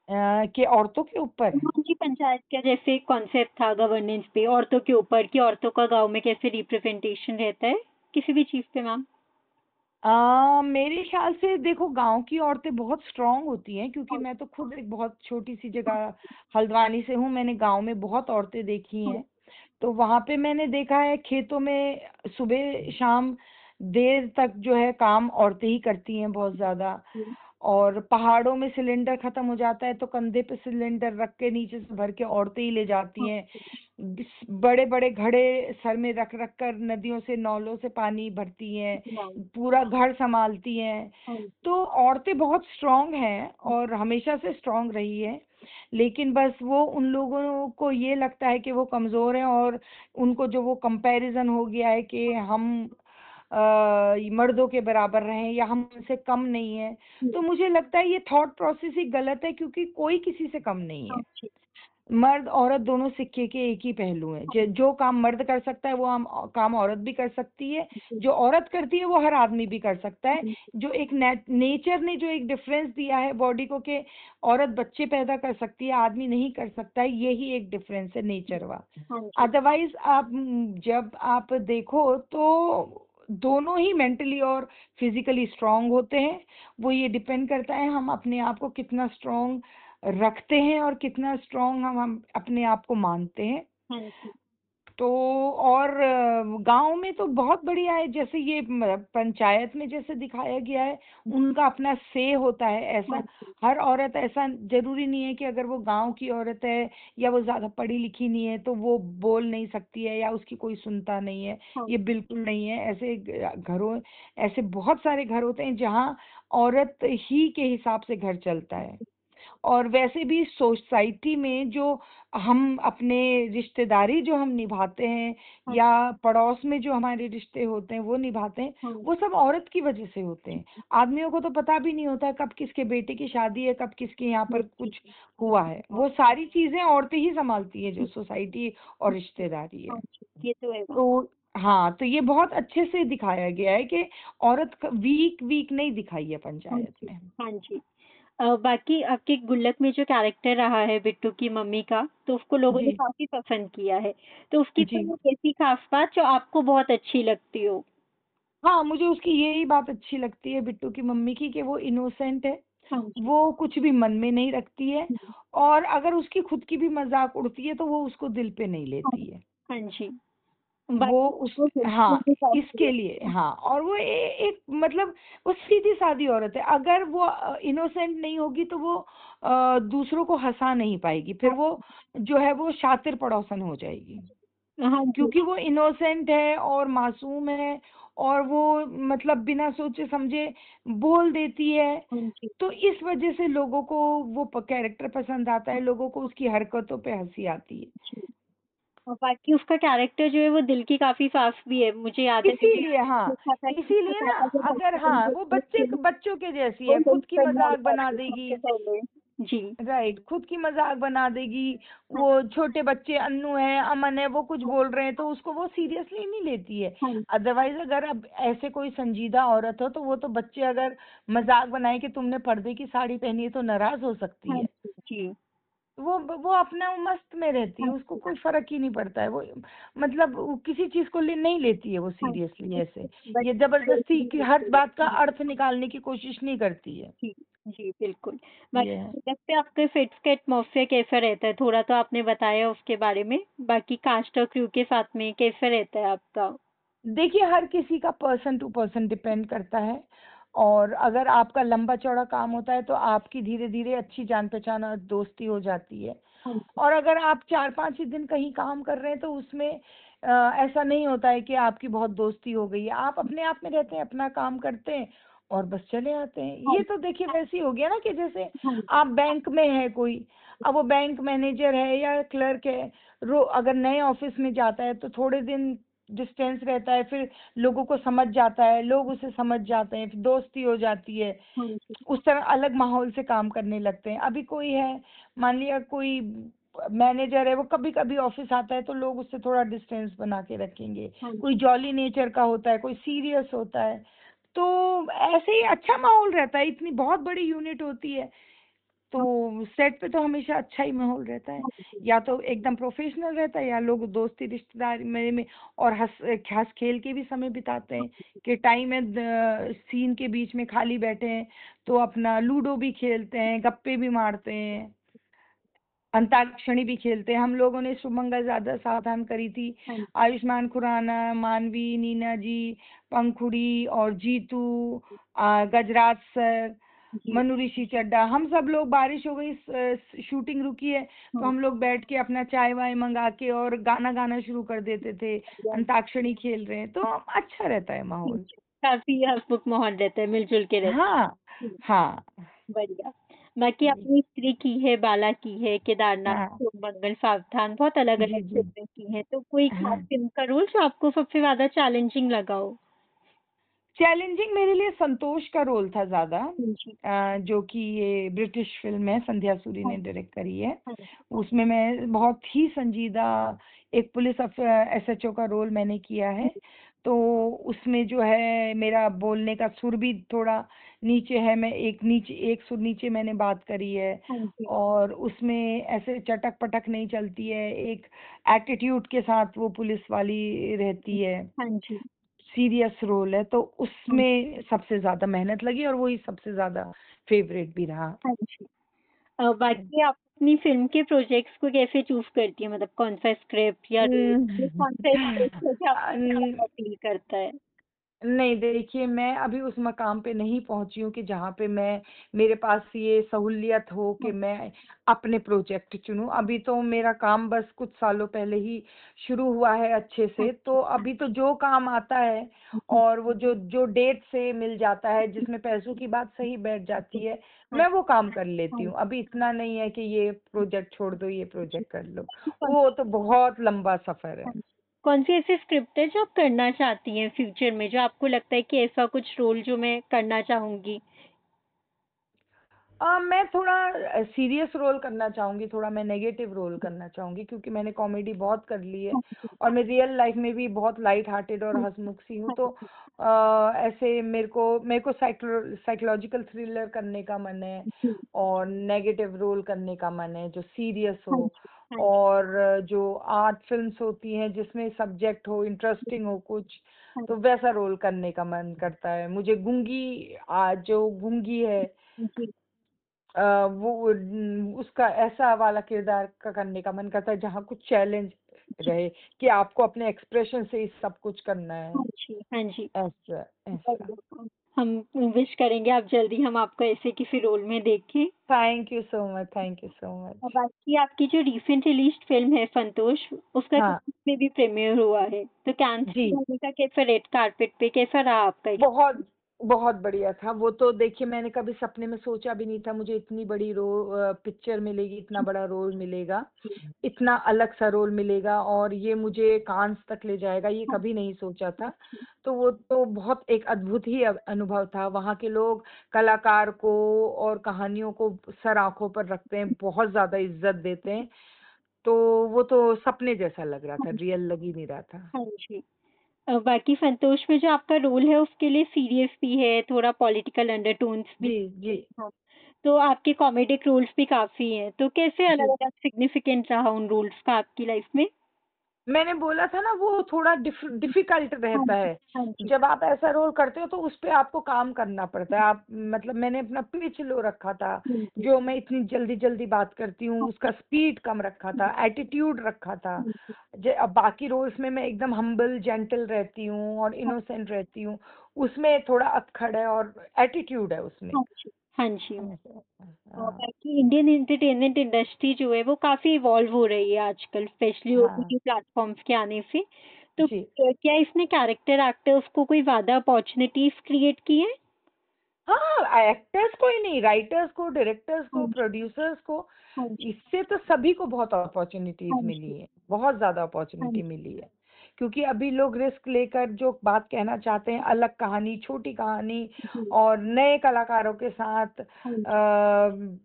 कि औरतों के ऊपर। हाँ जी, पंचायत का जैसे कॉन्सेप्ट था गवर्नेंस पे औरतों के ऊपर कि औरतों का गाँव में कैसे रिप्रेजेंटेशन रहता है, किसी भी चीज़ पे मैम? मेरे ख्याल से देखो, गांव की औरतें बहुत स्ट्रांग होती हैं, क्योंकि हाँ। मैं तो खुद एक बहुत छोटी सी जगह हल्द्वानी से हूँ। मैंने गांव में बहुत औरतें देखी हाँ। हैं। तो वहां पे मैंने देखा है खेतों में सुबह शाम देर तक जो है काम औरतें ही करती हैं बहुत ज्यादा। जी। और पहाड़ों में सिलेंडर खत्म हो जाता है तो कंधे पे सिलेंडर रख के नीचे से भर के औरतें ही ले जाती हाँ। हैं। बड़े बड़े घड़े सर में रख रख कर नदियों से नौलों से पानी भरती हैं, जी मैम। पूरा घर संभालती हैं। हाँ जी। तो औरतें बहुत स्ट्रांग हैं और हमेशा से स्ट्रांग रही है। लेकिन बस वो उन लोगों को ये लगता है कि वो कमजोर हैं, और उनको जो वो कंपैरिजन हो गया है कि हम मर्दों के बराबर रहें या हम उनसे कम नहीं है। तो जी। मुझे लगता है ये थॉट प्रोसेस ही गलत है, क्योंकि कोई किसी से कम नहीं हाँ है। जी। मर्द औरत दोनों सिक्के के एक ही पहलू हैं। जो काम मर्द कर सकता है वो हम काम औरत भी कर सकती है। जो औरत करती है वो हर आदमी भी कर सकता है। जो एक नेचर ने जो एक डिफरेंस दिया है बॉडी को कि औरत बच्चे पैदा कर सकती है, आदमी नहीं कर सकता है, यही एक डिफरेंस है नेचर वा। हाँ जी। अदरवाइज आप जब आप देखो तो दोनों ही मेंटली और फिजिकली स्ट्रांग होते हैं। वो ये डिपेंड करता है हम अपने आप को कितना स्ट्रांग रखते हैं और कितना स्ट्रांग हम अपने आप को मानते हैं। हाँ जी। तो और गांव में तो बहुत बढ़िया है, जैसे ये पंचायत में जैसे दिखाया गया है, उनका अपना से होता है। हाँ ऐसा जी। हर औरत, ऐसा जरूरी नहीं है कि अगर वो गांव की औरत है या वो ज्यादा पढ़ी लिखी नहीं है तो वो बोल नहीं सकती है या उसकी कोई सुनता नहीं है। हाँ। ये बिल्कुल नहीं है। ऐसे घरों, ऐसे बहुत सारे घर होते हैं जहाँ औरत ही के हिसाब से घर चलता है। और वैसे भी सोसाइटी में जो हम अपने रिश्तेदारी जो हम निभाते हैं हाँ। या पड़ोस में जो हमारे रिश्ते होते हैं वो निभाते हैं, हाँ। वो सब औरत की वजह से होते हैं। आदमियों को तो पता भी नहीं होता है कब किसके बेटे की शादी है, कब किसके यहाँ पर जी। कुछ हुआ है। वो सारी चीजें औरतें ही संभालती है, जो सोसाइटी और रिश्तेदारी हाँ है। जी, ये तो है मैम। तो हाँ, तो ये बहुत अच्छे से दिखाया गया है कि औरत वीक वीक नहीं दिखाई है हाँ पंचायत जी। में। हाँ जी। बाकी आपके गुल्लक में जो कैरेक्टर रहा है बिट्टू की मम्मी का, तो उसको लोगों ने जी काफ़ी पसंद किया है। तो उसकी जी। कोई ऐसी ख़ास बात जो आपको बहुत अच्छी लगती हो? हाँ, मुझे उसकी यही बात अच्छी लगती है बिट्टू की मम्मी की, कि वो इनोसेंट है। हाँ जी। वो कुछ भी मन में नहीं रखती है, हुँ। और अगर उसकी खुद की भी मजाक उड़ती है तो वो उसको दिल पे नहीं हाँ। लेती है। हाँ जी। वो बाकी उस वो हेल्पफुल हाँ, भी काफ़ी इसके है। लिए हाँ। और वो एक मतलब वो सीधी सादी औरत है। अगर वो इनोसेंट नहीं होगी तो वो दूसरों को हंसा नहीं पाएगी, फिर हाँ। वो जो है वो शातिर पड़ोसन हो जाएगी। हाँ जी। क्योंकि वो इनोसेंट है और मासूम है, और वो मतलब बिना सोचे समझे बोल देती है। हाँ जी। तो इस वजह से लोगों को वो कैरेक्टर पसंद आता है, लोगों को उसकी हरकतों पे हंसी आती है। जी। और बाकी उसका कैरेक्टर जो है वो दिल की काफ़ी साफ़ भी है। मुझे याद है मैंने इसीलिए हाँ, देखा था कि उसका इसीलिए ना, पापा जब अगर हॉस्पिटल हाँ में वो थे उसके बच्चों के जैसी वो है, खुद हेल्प की करने आ मजाक बना जाते देगी। सबसे पहले। जी। राइट, खुद की मजाक बना देगी। हाँ। वो छोटे बच्चे अन्नू है, अमन है, वो कुछ बोल रहे हैं तो उसको वो सीरियसली नहीं लेती है। हाँ। अदरवाइज अगर अब ऐसे कोई संजीदा औरत हो तो वो तो बच्चे अगर मजाक बनाए कि तुमने पर्दे की साड़ी पहनी है तो नाराज हो सकती हाँ है। जी। जी। वो अपना मस्त में रहती है, हाँ उसको जी। कोई फर्क ही नहीं पड़ता है। वो मतलब वो किसी चीज को नहीं लेती है वो हाँ सीरियसली जी। ऐसे। बट ये जबरदस्ती भी की हर होती है। बात का हाँ। अर्थ निकालने की कोशिश नहीं करती है। जी। जी, बिल्कुल। ये है। बाकी गुल्लक पे आपका फिट्स का एटमॉस्फेयर कैसा रहता है? थोड़ा तो आपने बताया उसके बारे में। बाकी कास्ट और क्रू के साथ में कैसा रहता है आपका? देखिए, हर किसी का पर्सन टू पर्सन डिपेंड करता है। और अगर आपका लंबा चौड़ा काम होता है तो आपकी धीरे धीरे अच्छी जान पहचान और दोस्ती हो जाती है। हाँ जी। और अगर आप 4-5 ही दिन कहीं काम कर रहे हैं तो उसमें ऐसा नहीं होता है कि आपकी बहुत दोस्ती हो गई है। आप अपने आप में रहते हैं, अपना काम करते हैं और बस चले आते हैं। हाँ ये जी। तो देखिए वैसे ही हो गया ना कि जैसे हाँ जी। आप बैंक में है कोई, अब वो बैंक मैनेजर है या क्लर्क है, अगर नए ऑफिस में जाता है तो थोड़े दिन डिस्टेंस रहता है, फिर लोगों को समझ जाता है, लोग उसे समझ जाते हैं, फिर दोस्ती हो जाती है। हाँ जी। उस तरह अलग माहौल से काम करने लगते हैं। अभी कोई है, मान लिया कोई मैनेजर है, वो कभी कभी ऑफिस आता है तो लोग उससे थोड़ा डिस्टेंस बना के रखेंगे। हाँ कोई जी। जॉली नेचर का होता है, कोई सीरियस होता है, तो ऐसे ही अच्छा माहौल रहता है। इतनी बहुत बड़ी यूनिट होती है तो सेट पे तो हमेशा अच्छा ही माहौल रहता है। हाँ जी। या तो एकदम प्रोफेशनल रहता है या लोग दोस्ती रिश्तेदारी में और हंस हंस खेल के भी समय बिताते हैं कि टाइम है सीन के बीच में खाली बैठे हैं तो अपना लूडो भी खेलते हैं, गप्पे भी मारते हैं, अंताक्षरी भी खेलते हैं। हम लोगों ने सुमंगल ज्यादा सावधान करी थी, हाँ जी। आयुष्मान खुराना, मानवी, नीना जी, पंखुड़ी और जीतू, गजराज सर, जी। मनु ऋषि चड्डा, हम सब लोग, बारिश हो गई, शूटिंग रुकी है तो हाँ हम लोग बैठ के अपना चाय वाय मंगा के और गाना गाना शुरू कर देते थे। जी। अंताक्षरी खेल रहे हैं तो अच्छा रहता है माहौल। काफी हंसमुख माहौल रहता है, मिलजुल के रहते हाँ। हैं। हाँ। बढ़िया। बाकी जी। आपने स्त्री की है, बाला की है, केदारनाथ, हाँ। मंगल, सावधान, बहुत अलग-अलग जी जी। फ़िल्में की हैं। तो कोई खास हाँ, फ़िल्म का रोल जो आपको सबसे ज़्यादा चैलेंजिंग लगा हो? चैलेंजिंग मेरे लिए संतोष का रोल था ज्यादा, जी। जो कि ये ब्रिटिश फिल्म है, संध्या सूरी हाँ ने जी। डायरेक्ट करी है। हाँ जी। उसमें मैं बहुत ही संजीदा एक पुलिस एसएचओ का रोल मैंने किया है। तो उसमें जो है मेरा बोलने का सुर भी थोड़ा नीचे है, मैं एक सुर नीचे मैंने बात करी है। हाँ जी। और उसमें ऐसे चटक पटक नहीं चलती है, एक एटीट्यूड के साथ वो पुलिस वाली रहती है। हाँ जी। सीरियस रोल है तो हाँ उसमें सबसे ज्यादा मेहनत लगी और वही सबसे ज्यादा फेवरेट भी रहा। हाँ जी। बाकी आप अपनी फ़िल्म के प्रोजेक्ट्स को कैसे चूज़ करती हैं? मतलब कौन-सा स्क्रिप्ट या रोल, या कौन-सा स्क्रिप्ट है जो आपको अन- ज़्यादा अपील करता है? नहीं देखिए, मैं अभी उस मकाम पे नहीं पहुंची हूँ कि जहाँ पे मैं, मेरे पास ये सहूलियत हो कि हाँ। मैं अपने प्रोजेक्ट चुनूं। अभी तो मेरा काम बस कुछ सालों पहले ही शुरू हुआ है अच्छे हाँ से, जी। तो अभी तो जो काम आता है जी। और वो जो जो डेट से मिल जाता है, जिसमें पैसों की बात सही बैठ जाती है, हाँ मैं वो जी। काम कर लेती हाँ हूँ। अभी इतना नहीं है कि ये प्रोजेक्ट छोड़ दो, ये जी। प्रोजेक्ट कर लो, कौन वो तो बहुत लंबा सफर है। हाँ जी। कौन-सी ऐसी स्क्रिप्ट है जो आप करना चाहती हैं फ्यूचर में, जो आपको लगता है कि ऐसा कुछ रोल जो मैं करना चाहूँगी? मैं थोड़ा सीरियस रोल करना चाहूंगी, थोड़ा मैं नेगेटिव रोल करना चाहूंगी क्योंकि मैंने कॉमेडी बहुत कर ली है हाँ जी। और मैं रियल लाइफ में भी बहुत लाइट हार्टेड और हाँ जी। हंसमुख सी हूँ। हाँ तो जी। ऐसे मेरे को साइकोलॉजिकल थ्रिलर करने का मन है जी। और नेगेटिव रोल करने का मन है जो सीरियस हाँ हो। जी। हाँ जी। और जो आर्ट फिल्म्स होती हैं जिसमें सब्जेक्ट हो, इंटरेस्टिंग हो कुछ, हाँ तो वैसा रोल करने का मन करता है मुझे। जो गूंगी है, जी। उसका ऐसा वाला किरदार का करने का मन करता है जहाँ कुछ चैलेंज जी। रहे कि आपको अपने एक्सप्रेशन से ही सब कुछ करना है। हाँ जी। हाँ जी। ऐसा ऐसा। बढ़िया। हम विश करेंगे आप जल्दी हम आपको ऐसे किसी रोल में देखें। Thank you so much, thank you so और मच। बाकी आपकी जो रिसेंट रिलीज़्ड फ़िल्म है संतोष, उसका हाँ कांस में भी प्रीमियर हुआ है। तो कांस जी। में जाने का कैसा, रेड कारपेट पे कैसा रहा आपका बहुत बहुत बढ़िया था वो तो। देखिए, मैंने कभी सपने में सोचा भी नहीं था मुझे इतनी बड़ी पिक्चर मिलेगी, इतना बड़ा रोल मिलेगा, एक्सपीरियंस? इतना अलग सा रोल मिलेगा और ये मुझे कांस तक ले जाएगा, ये हाँ कभी नहीं सोचा था। जी। तो वो तो बहुत एक अद्भुत ही अनुभव था। वहाँ के लोग कलाकार को और कहानियों को सर आंखों पर रखते हैं, बहुत ज्यादा इज्जत देते हैं। तो वो तो सपने जैसा लग रहा हाँ था, जी। रियल लग ही नहीं रहा था। हाँ जी। बाकी संतोष में जो आपका रोल है उसके लिए सीरियस भी है, थोड़ा पॉलिटिकल अंडरटोन्स भी जी जी। हैं। हाँ, तो आपके कॉमेडिक रोल्स भी काफ़ी हैं, तो कैसे जी। अलग-अलग सिग्निफिकेंट रहा उन रोल्स का आपकी लाइफ में? मैंने बोला था ना वो थोड़ा डिफिकल्ट हाँ रहता जी, है। हाँ जी। जब आप ऐसा रोल करते हो तो उस पे आपको काम करना पड़ता है। आप मतलब मैंने अपना पिच लो रखा था, हाँ जी, जो मैं इतनी जल्दी जल्दी बात करती हूँ हाँ उसका स्पीड कम रखा जी, था, एटीट्यूड रखा था। हाँ जी, अब बाकी रोल्स में मैं एकदम हम्बल जेंटल रहती हूँ और हाँ इनोसेंट रहती हूँ, उसमें थोड़ा अक्खड़ है और एटीट्यूड है उसमें। हाँ जी, हाँ जी। और हाँ बाकी इंडियन एंटरटेनमेंट इंडस्ट्री जो है वो काफ़ी इवॉल्व हो रही है आजकल, स्पेशली हाँ ओटीटी प्लेटफ़ॉर्म्स के आने से। तो जी। क्या इसने कैरेक्टर एक्टर्स को कोई ज़्यादा अपॉर्च्युनिटीज़ क्रिएट की हैं? हाँ, एक्टर्स को ही नहीं, राइटर्स को, डायरेक्टर्स हाँ को, जी, प्रोड्यूसर्स को, हाँ जी, इससे तो सभी को बहुत हाँ अपॉर्चुनिटीज मिली जी, है, बहुत ज्यादा हाँ अपॉर्चुनिटी जी, मिली है। क्योंकि अभी लोग रिस्क लेकर जो बात कहना चाहते हैं, अलग कहानी, छोटी कहानी जी, और नए कलाकारों के साथ, हाँ जी,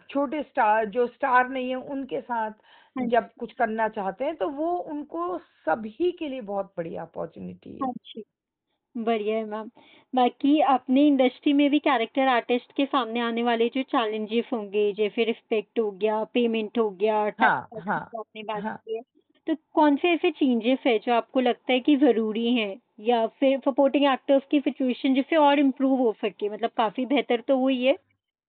छोटे स्टार जो स्टार नहीं है उनके साथ हाँ जब जी, कुछ करना चाहते हैं तो वो उनको सभी के लिए बहुत बड़ी अपॉर्चुनिटी है। हाँ जी। बढ़िया है मैम। बाकी अपने इंडस्ट्री में भी कैरेक्टर आर्टिस्ट के सामने आने वाले जो चैलेंजेस होंगे, जैसे रिस्पेक्ट हो गया, पेमेंट हो गया, हाँ टाइम की हाँ जो आपने बात हाँ। की है। तो कौन से ऐसे चेंजेस हैं जो आपको लगता है कि ज़रूरी हैं? या फिर सपोर्टिंग एक्टर्स की सिचुएशन जिससे और इम्प्रूव हो सके? मतलब काफ़ी बेहतर तो हुई है,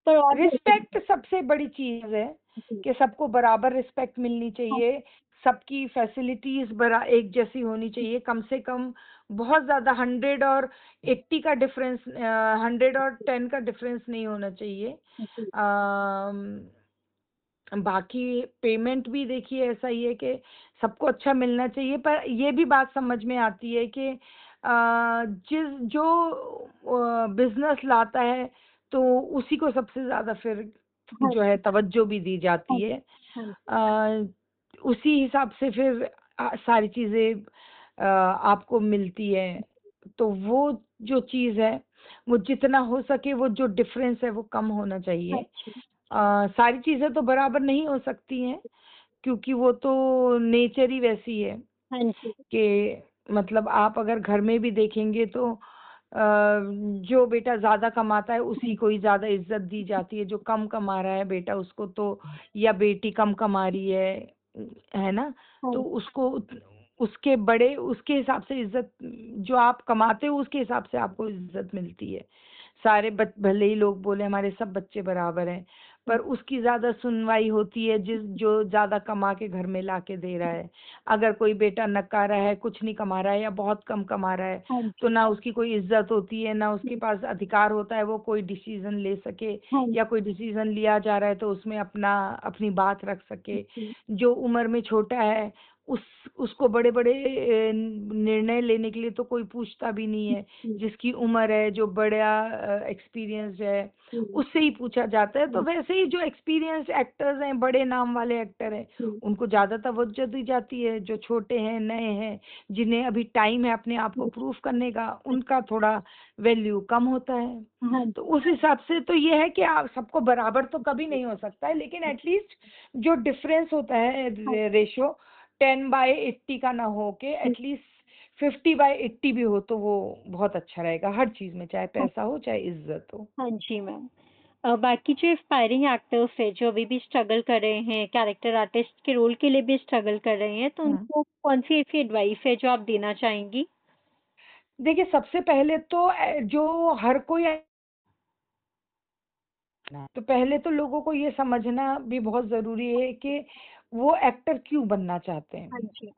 पर और बेहतर रिस्पेक्ट सबसे बड़ी चीज है जी, कि सबको बराबर रिस्पेक्ट मिलनी हाँ, चाहिए। सबकी फैसिलिटीज बरा एक जैसी होनी चाहिए, कम से कम बहुत ज्यादा 100 और 80 का डिफरेंस, 100 और 10 का डिफरेंस नहीं होना चाहिए। जी, बाकी पेमेंट भी देखिए ऐसा ही है कि सबको अच्छा मिलना चाहिए, पर ये भी बात समझ में आती है कि जिस जो बिजनेस लाता है तो उसी को सबसे ज्यादा फिर हाँ जो है जी, तवज्जो भी दी हाँ जाती जी, है। हाँ जी, अ, उसी हिसाब से फिर सारी चीजें आपको मिलती है। तो वो जो चीज है वो जितना हो सके वो जो डिफरेंस है वो कम होना हाँ चाहिए। जी, सारी चीजें तो बराबर नहीं हो सकती हैं, क्योंकि वो तो नेचर ही वैसी है हाँ जी, कि मतलब आप अगर घर में भी देखेंगे तो जो बेटा ज्यादा कमाता है उसी को ही ज्यादा इज्जत दी जाती है, जो कम कमा रहा है बेटा उसको तो, या बेटी कम कमा रही है ना, हाँ तो जी, उसको उसके बड़े उसके हिसाब से इज्जत, जो आप कमाते हो उसके हिसाब से आपको इज्जत मिलती है। सारे भले ही लोग बोले हमारे सब बच्चे बराबर हैं, पर उसकी ज्यादा सुनवाई होती है जो ज्यादा कमा के घर में ला के दे रहा है। अगर कोई बेटा नकारा है, कुछ नहीं कमा रहा है या बहुत कम कमा रहा है, हाँ तो जी, ना उसकी कोई इज्जत होती है, ना उसके पास अधिकार होता है वो कोई डिसीजन ले सके, हाँ या जी, कोई डिसीजन लिया जा रहा है तो उसमें अपनी बात रख सके। जी, जो उम्र में छोटा है उस उसको बड़े बड़े निर्णय लेने के लिए तो कोई पूछता भी नहीं है। जी, जिसकी उम्र है, जो बड़ा एक्सपीरियंस है, जी, उससे ही पूछा जाता है। तो जी, वैसे ही जो एक्सपीरियंस एक्टर्स हैं, बड़े नाम वाले एक्टर हैं, जी, उनको ज्यादा तवज्जो दी जाती है। जो छोटे हैं, नए हैं, जिन्हें अभी टाइम है अपने आप को प्रूव करने का, उनका थोड़ा वैल्यू कम होता है। हाँ तो जी, उस हिसाब से तो ये है कि आप सबको बराबर तो कभी नहीं हो सकता है, लेकिन एटलीस्ट जो डिफरेंस होता है हाँ रेशो 10/80 का ना हो के जी, एटलीस्ट 50/80 भी हो तो वो बहुत अच्छा रहेगा हर चीज में, चाहे हाँ पैसा हो चाहे इज्जत हो। हाँ जी मैम। बाकी जो एस्पायरिंग एक्टर्स हैं, जो अभी भी स्ट्रगल कर रहे हैं, कैरेक्टर आर्टिस्ट के रोल के लिए भी स्ट्रगल कर रहे हैं, तो हम्म। उनको कौन-सी ऐसी एडवाइस है जो आप देना चाहेंगी? देखिए सबसे पहले तो जो हर कोई तो पहले तो लोगों को ये समझना भी बहुत ज़रूरी है कि वो एक्टर क्यों बनना चाहते हाँ हैं। जी,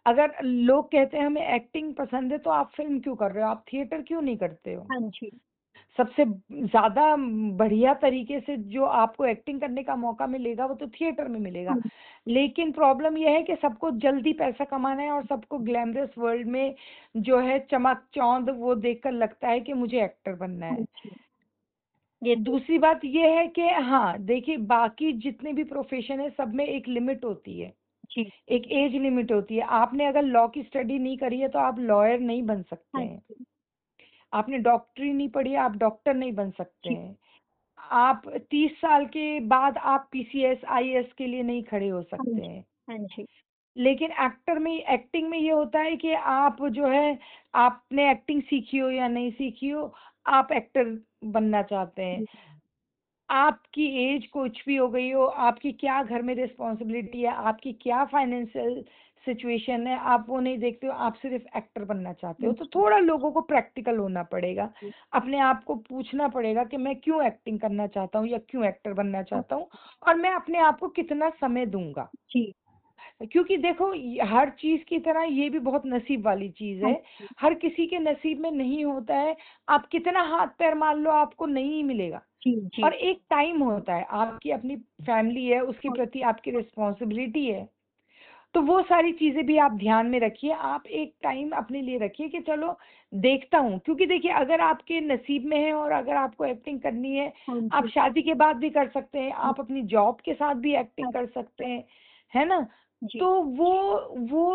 अगर लोग कहते हैं हमें एक्टिंग पसंद है तो आप फ़िल्म क्यों कर रहे हो? आप थिएटर क्यों नहीं करते हो? हाँ जी, सबसे ज़्यादा बढ़िया तरीके से जो आपको एक्टिंग करने का मौका मिलेगा वो तो थिएटर में हाँ मिलेगा। जी, लेकिन प्रॉब्लम ये है कि सबको जल्दी पैसा कमाना है और सबको ग्लैमरस वर्ल्ड में जो है चमक-चौंध वो देखकर लगता है कि मुझे एक्टर बनना हाँ है। जी, ये तो दूसरी बात ये है कि हाँ, देखिए बाकी जितने भी प्रोफ़ेशन है सब में एक लिमिट होती है, जी, एक एज लिमिट होती है। आपने अगर लॉ की स्टडी नहीं करी है तो आप लॉयर नहीं बन सकते हाँ हैं। जी, आपने डॉक्टरी नहीं पढ़ी है, आप डॉक्टर नहीं बन सकते जी, हैं। आप 30 साल के बाद आप पीसीएस, आईएएस के लिए नहीं खड़े हो हाँ सकते जी, हैं। हाँ जी, लेकिन एक्टिंग में ये होता है कि आप जो है, आपने एक्टिंग सीखी हो या नहीं सीखी हो, आप एक्टर बनना चाहते हैं। आपकी एज कुछ भी हो गई हो, आपकी क्या घर में रिस्पॉन्सिबिलिटी है, आपकी क्या फाइनेंशियल सिचुएशन है, आप वो नहीं देखते हो, आप सिर्फ एक्टर बनना चाहते हो, तो जी। थोड़ा लोगों को प्रैक्टिकल होना पड़ेगा। अपने आप को पूछना पड़ेगा कि मैं क्यों एक्टिंग करना चाहता हूँ या क्यों एक्टर बनना चाहता हूँ, और मैं अपने आप को कितना समय दूंगा। जी। क्योंकि देखो हर चीज की तरह ये भी बहुत नसीब वाली चीज हाँ है। जी। हर किसी के नसीब में नहीं होता है। आप कितना हाथ पैर मार लो, आपको नहीं मिलेगा। जी। जी। और एक टाइम होता है, आपकी अपनी फैमिली है, उसके हाँ प्रति आपकी रिस्पॉन्सिबिलिटी है। तो वो सारी चीजें भी आप ध्यान में रखिए। आप एक टाइम अपने लिए रखिए कि चलो देखता हूँ, क्योंकि देखिए अगर आपके नसीब में है और अगर आपको एक्टिंग करनी है, हाँ आप जी। शादी के बाद भी कर सकते हैं, आप अपनी जॉब के साथ भी हाँ एक्टिंग कर सकते हैं, है ना। जी। तो वो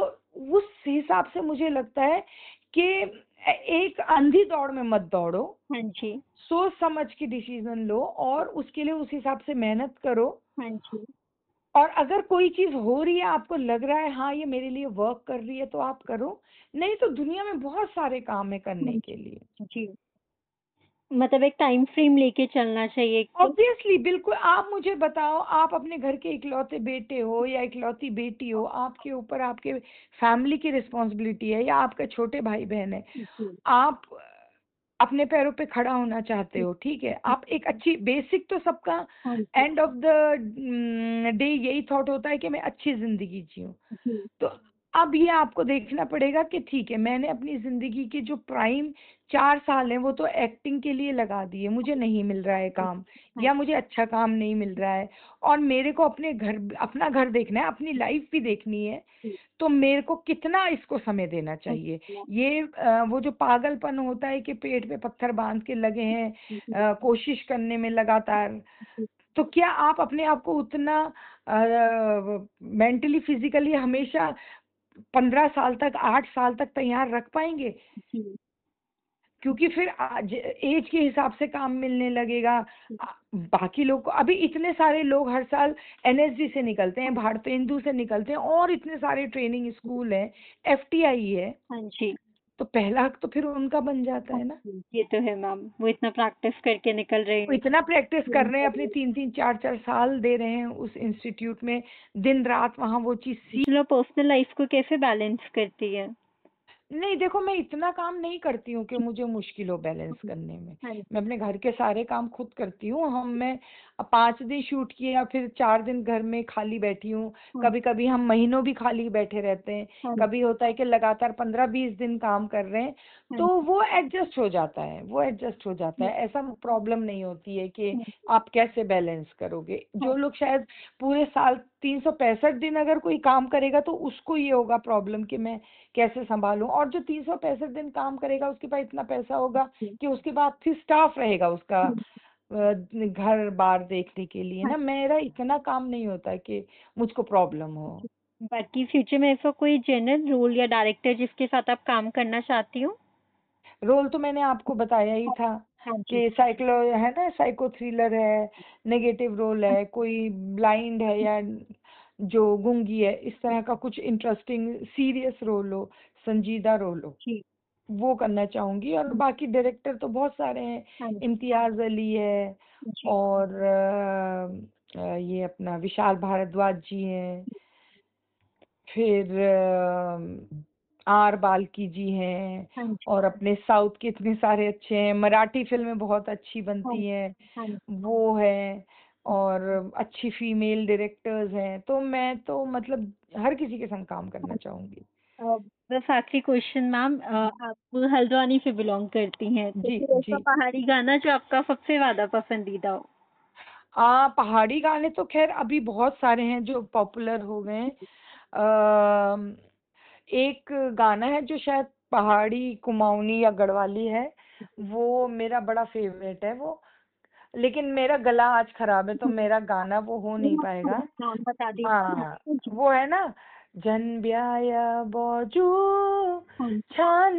उस हिसाब से मुझे लगता है कि एक अंधी दौड़ में मत दौड़ो, हाँ जी। सोच समझ के डिसीजन लो और उसके लिए उस हिसाब से मेहनत करो। हाँ जी। और अगर कोई चीज हो रही है, आपको लग रहा है हाँ ये मेरे लिए वर्क कर रही है, तो आप करो। नहीं तो दुनिया में बहुत सारे काम है हाँ करने के जी। लिए। जी। मतलब एक टाइम फ्रेम लेके चलना चाहिए कि ऑब्वियसली, बिल्कुल। आप मुझे बताओ, आप अपने घर के इकलौते बेटे हो या इकलौती बेटी हो, आपके ऊपर आपके फैमिली की रिस्पॉन्सिबिलिटी है या आपके छोटे भाई बहन है, जी। आप अपने पैरों पे खड़ा होना चाहते जी। हो, ठीक है, आप एक अच्छी बेसिक तो सबका हाँ जी। एंड ऑफ द डे यही थॉट होता है कि मैं अच्छी जिंदगी जीऊं। जी। तो अब ये आपको देखना पड़ेगा कि ठीक है, मैंने अपनी जिंदगी के जो प्राइम 4 साल हैं वो तो एक्टिंग के लिए लगा दिए, मुझे नहीं मिल रहा है काम, हाँ या मुझे अच्छा काम नहीं मिल रहा है, और मेरे को अपना घर देखना है, अपनी लाइफ भी देखनी है। जी। तो मेरे को कितना इसको समय देना चाहिए। अच्छा। ये वो जो पागलपन होता है कि पेट पे पत्थर बांध के लगे हैं, जी। कोशिश करने में लगातार, जी। तो क्या आप अपने आप को उतना मेंटली फिजिकली हमेशा 15 साल तक, 8 साल तक तैयार रख पाएंगे? जी। क्योंकि फिर आज एज के हिसाब से काम मिलने लगेगा। बाकी लोग को अभी इतने सारे लोग हर साल एनएसडी से निकलते हैं, भारतेंदु से निकलते हैं, और इतने सारे ट्रेनिंग स्कूल हैं, एफटीआई है, हाँ जी। तो पहला हक तो फिर उनका बन जाता हाँ है ना। जी, ये तो है मैम, वो इतना प्रैक्टिस करके निकल रहे वो हैं। इतना प्रैक्टिस कर रहे हैं, अपने 3-3 4-4 साल दे रहे हैं उस इंस्टीट्यूट में, दिन रात वहाँ वो चीज सीख। चलो पर्सनल लाइफ को कैसे बैलेंस करती है? नहीं देखो, मैं इतना काम नहीं करती हूँ कि मुझे मुश्किल हो बैलेंस करने में। हाँ जी। मैं अपने घर के सारे काम खुद करती हूँ। मैं 5 दिन शूट किया, फिर 4 दिन घर में खाली बैठी हूँ। हाँ। कभी कभी हम महीनों भी खाली बैठे रहते हैं। हाँ। कभी होता है कि लगातार 15-20 दिन काम कर रहे हैं। हाँ। तो वो एडजस्ट हो जाता है, वो एडजस्ट हो जाता हाँ। है। ऐसा प्रॉब्लम नहीं होती है कि हाँ। आप कैसे बैलेंस करोगे। हाँ। जो लोग शायद पूरे साल 365 दिन अगर कोई काम करेगा, तो उसको ये होगा प्रॉब्लम कि मैं कैसे संभालूं। और जो 365 दिन काम करेगा, उसके पास इतना पैसा होगा जी। कि उसके बाद फिर स्टाफ रहेगा उसका हाँ। घर बार देखने के लिए हाँ। ना। मेरा इतना काम नहीं होता है कि मुझको प्रॉब्लम हो। जी। बाकी फ्यूचर में ऐसा कोई जनरल रोल या डायरेक्टर जिसके साथ आप काम करना चाहती हो? रोल तो मैंने आपको बताया ही हाँ। था हाँ जी। कि साइक्लो है ना, साइको थ्रिलर है, नेगेटिव रोल हाँ है, कोई ब्लाइंड है या जो गूंगी है, इस तरह का कुछ इंटरेस्टिंग सीरियस रोल हो, संजीदा रोल हो, जी। वो करना चाहूंगी। और बाकी डायरेक्टर तो बहुत सारे हैं। हाँ जी। इम्तियाज अली है, जी। और ये अपना विशाल भारद्वाज जी हैं, फिर आर बाल्की जी हैं, हाँ जी। और अपने साउथ के इतने सारे अच्छे हैं। मराठी फिल्में बहुत अच्छी हाँ बनती जी। हैं, हाँ जी। वो है। और अच्छी फीमेल डायरेक्टर्स हैं। तो मैं तो मतलब हर किसी के संग काम करना चाहूंगी। बस आखिरी क्वेश्चन मैम, आप हल्द्वानी से बिलोंग करती हैं, तो जी फिर ऐसा जी। पहाड़ी गाना जो आपका सबसे ज़्यादा पसंदीदा हो? पहाड़ी गाने तो खैर अभी बहुत सारे हैं जो पॉपुलर हो गए हैं। अम, एक गाना है जो शायद पहाड़ी कुमाऊनी या गढ़वाली है, वो मेरा बड़ा फेवरेट है वो। लेकिन मेरा गला आज खराब है, तो मेरा गाना वो हो नहीं पाएगा। नाम बता दीजिए। हाँ, जी। वो है ना, जन ब्याया बौजू हाँ जी। छान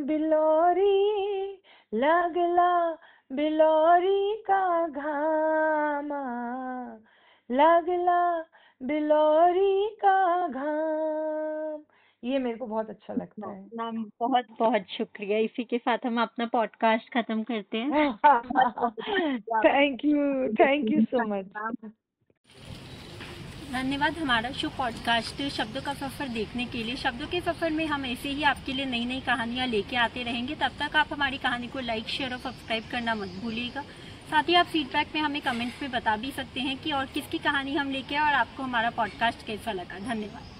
बिलोरी, लगला बिलोरी का घामा, लगला बिलोरी का घाम। ये मेरे को बहुत अच्छा लगता है। मैम बहुत बहुत शुक्रिया। इसी के साथ हम अपना पॉडकास्ट खत्म करते हैं। बहुत बहुत शुक्रिया thank you so much. Ma'am. धन्यवाद हमारा शो पॉडकास्ट शब्दों का सफ़र देखने के लिए। शब्दों के सफ़र में हम ऐसे ही आपके लिए नई नई कहानियाँ लेके आते रहेंगे। तब तक आप हमारी कहानी को लाइक, शेयर और सब्सक्राइब करना मत भूलिएगा। साथ ही आप फीडबैक में हमें कमेंट्स में बता भी सकते हैं कि और किसकी कहानी हम लेके आए और आपको हमारा पॉडकास्ट कैसा लगा। धन्यवाद।